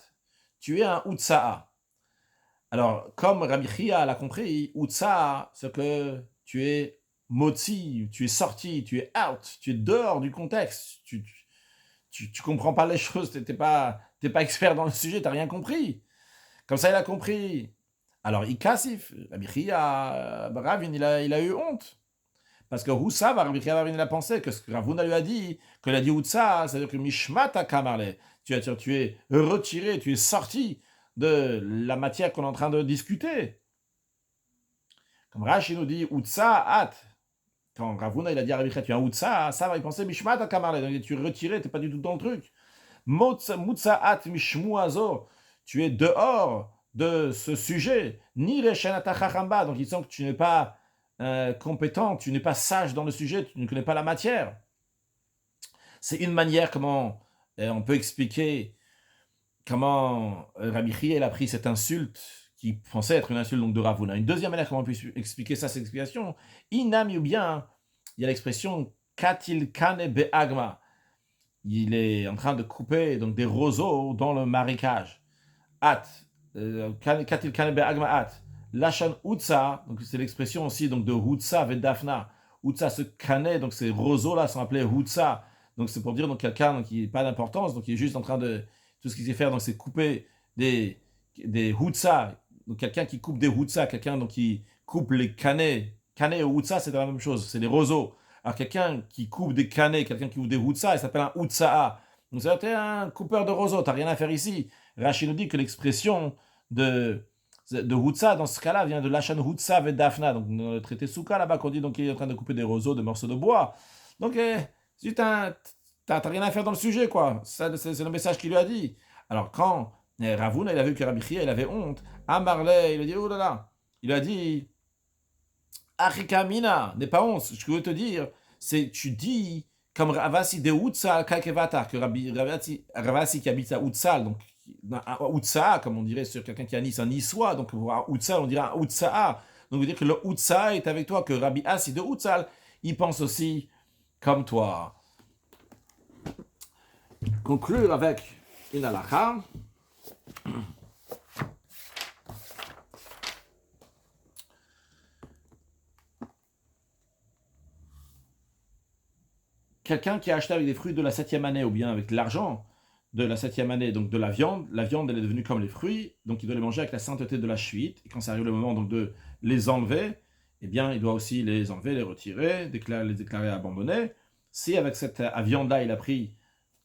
[SPEAKER 1] tu es un Utsaa. Alors, comme Rabbi Chia l'a compris, Utsaa, c'est que tu es motzi, tu es sorti, tu es out, tu es dehors du contexte, tu comprends pas les choses, t'es pas expert dans le sujet, t'as rien compris. Comme ça, il a compris. Alors, Ikassif, Rabbi Chia, Baravin, il a eu honte. Parce que Roussa, Rabbi Chia Baravin, il a pensé que ce que Ravuna lui a dit, qu'il a dit Utsa, c'est-à-dire que Mishmata Kamarle, tu es retiré, tu es sorti de la matière qu'on est en train de discuter. Comme Rashi nous dit Utsa At. Quand Ravuna il a dit à Rabbi Chia, tu es un Utsa, ça va, il pensait Mishmata Kamarle, donc tu es retiré, tu n'es pas du tout dans le truc. Mutsa At Mishmu Azor, tu es dehors de ce sujet. Ni Reshanata Chachamba, donc il sent que tu n'es pas compétent, tu n'es pas sage dans le sujet, tu ne connais pas la matière. C'est une manière comment on peut expliquer comment Rabbi Chia a pris cette insulte qui pensait être une insulte donc de Ravuna. Une deuxième manière comment on peut expliquer ça, cette explication, Inami ou bien, il y a l'expression Katil Kane Be'agma. Il est en train de couper donc des roseaux dans le marécage. At, Katil Kane Be'agma At. Lachan Utsa, donc c'est l'expression aussi donc de Hutsa Vedafna. Hutsa, ce canet, donc ces roseaux-là sont appelés Hutsa. Donc c'est pour dire donc quelqu'un donc, qui n'a pas d'importance, donc qui est juste en train de... Tout ce qu'il sait faire, donc c'est couper des Hutsa. Donc quelqu'un qui coupe des Hutsa, quelqu'un donc, qui coupe les canets. Canet et Hutsa, c'est la même chose, c'est des roseaux. Alors quelqu'un qui coupe des canets, quelqu'un qui coupe des Hutsa, il s'appelle un Hutsaa. Donc c'est un coupeur de roseaux, t'as rien à faire ici. Rachid nous dit que l'expression de Hutsa, dans ce cas-là, vient de Lachan Hutsa Vedafna, donc dans le traité Souka, là-bas, qu'on dit donc il est en train de couper des roseaux, des morceaux de bois. Donc, si t'as rien à faire dans le sujet, quoi. Ça, c'est le message qu'il lui a dit. Alors, quand Ravuna, il a vu que Rabbi Chia, il avait honte, Amarle, il a dit, oh là là, il a dit, Achikamina, n'aie pas honte, ce que je veux te dire, c'est, tu dis, comme Ravasi de Utsal Kakevatar, que Ravasi qui habite à Utsal, donc un Utsa, comme on dirait sur quelqu'un qui a Nice, un Niçois, donc un Utsa, on dirait un Utsaa. Donc, veut dire que le Utsa est avec toi, que Rabbi Asi de Utsal, il pense aussi comme toi. Conclure avec une halakha. Quelqu'un qui a acheté avec des fruits de la 7e année, ou bien avec de l'argent de la 7e année, donc de la viande elle est devenue comme les fruits, donc il doit les manger avec la sainteté de la Shuit, et quand ça arrive le moment donc de les enlever, eh bien il doit aussi les enlever, les retirer, les déclarer abandonnés. Si avec cette viande-là il a pris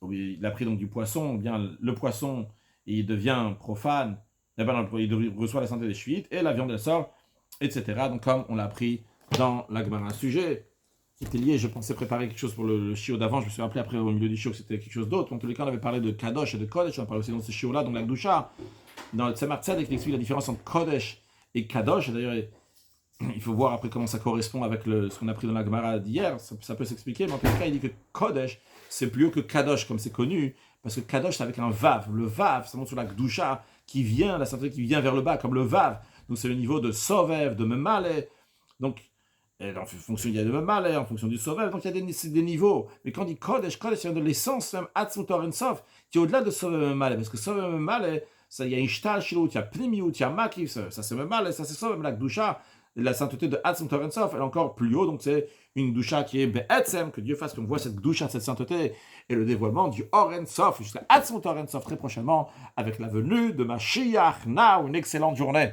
[SPEAKER 1] donc du poisson, ou bien le poisson il devient profane, eh bien, il reçoit la sainteté des Shuit, et la viande elle sort, etc. Donc comme on l'a appris dans la Gemara, un sujet qui était lié. Je pensais préparer quelque chose pour le shiur d'avant. Je me suis rappelé après au milieu du shiur que c'était quelque chose d'autre. En tous les cas, on avait parlé de Kadosh et de Kodesh. On a parlé aussi dans ce shiur-là, donc la Gdusha. Dans le Tzemar Tzedek, il explique la différence entre Kodesh et Kadosh. Et d'ailleurs, il faut voir après comment ça correspond avec ce qu'on a pris dans la Gemara d'hier. Ça peut s'expliquer, mais en tout cas, il dit que Kodesh, c'est plus haut que Kadosh, comme c'est connu. Parce que Kadosh, c'est avec un Vav. Le Vav, ça montre sur la Gdusha qui vient, la sainteté qui vient vers le bas, comme le Vav. Donc c'est le niveau de Sovev, de Memale. Donc, en fonction, il y a de Memale, en fonction du Sovev. Donc il y a des niveaux. Mais quand on dit Kodesh, Kodesh, c'est de l'essence même, Atzmut Oren Sof, qui est au-delà de Sovev Memale. Parce que Sovev Memale, il y a Ishtal Shilout, il y a Pnimiout, il y a Makif, ça c'est Memale, ça c'est Sovev, la Gdusha. La sainteté de Atzmut Oren Sof, elle est encore plus haut. Donc c'est une Gdusha qui est Be'etzem, que Dieu fasse qu'on voit cette Gdusha, cette sainteté, et le dévoilement du Oren Sof, jusqu'à Atzmut Oren Sof très prochainement, avec la venue de Mashiach. Now, une excellente journée.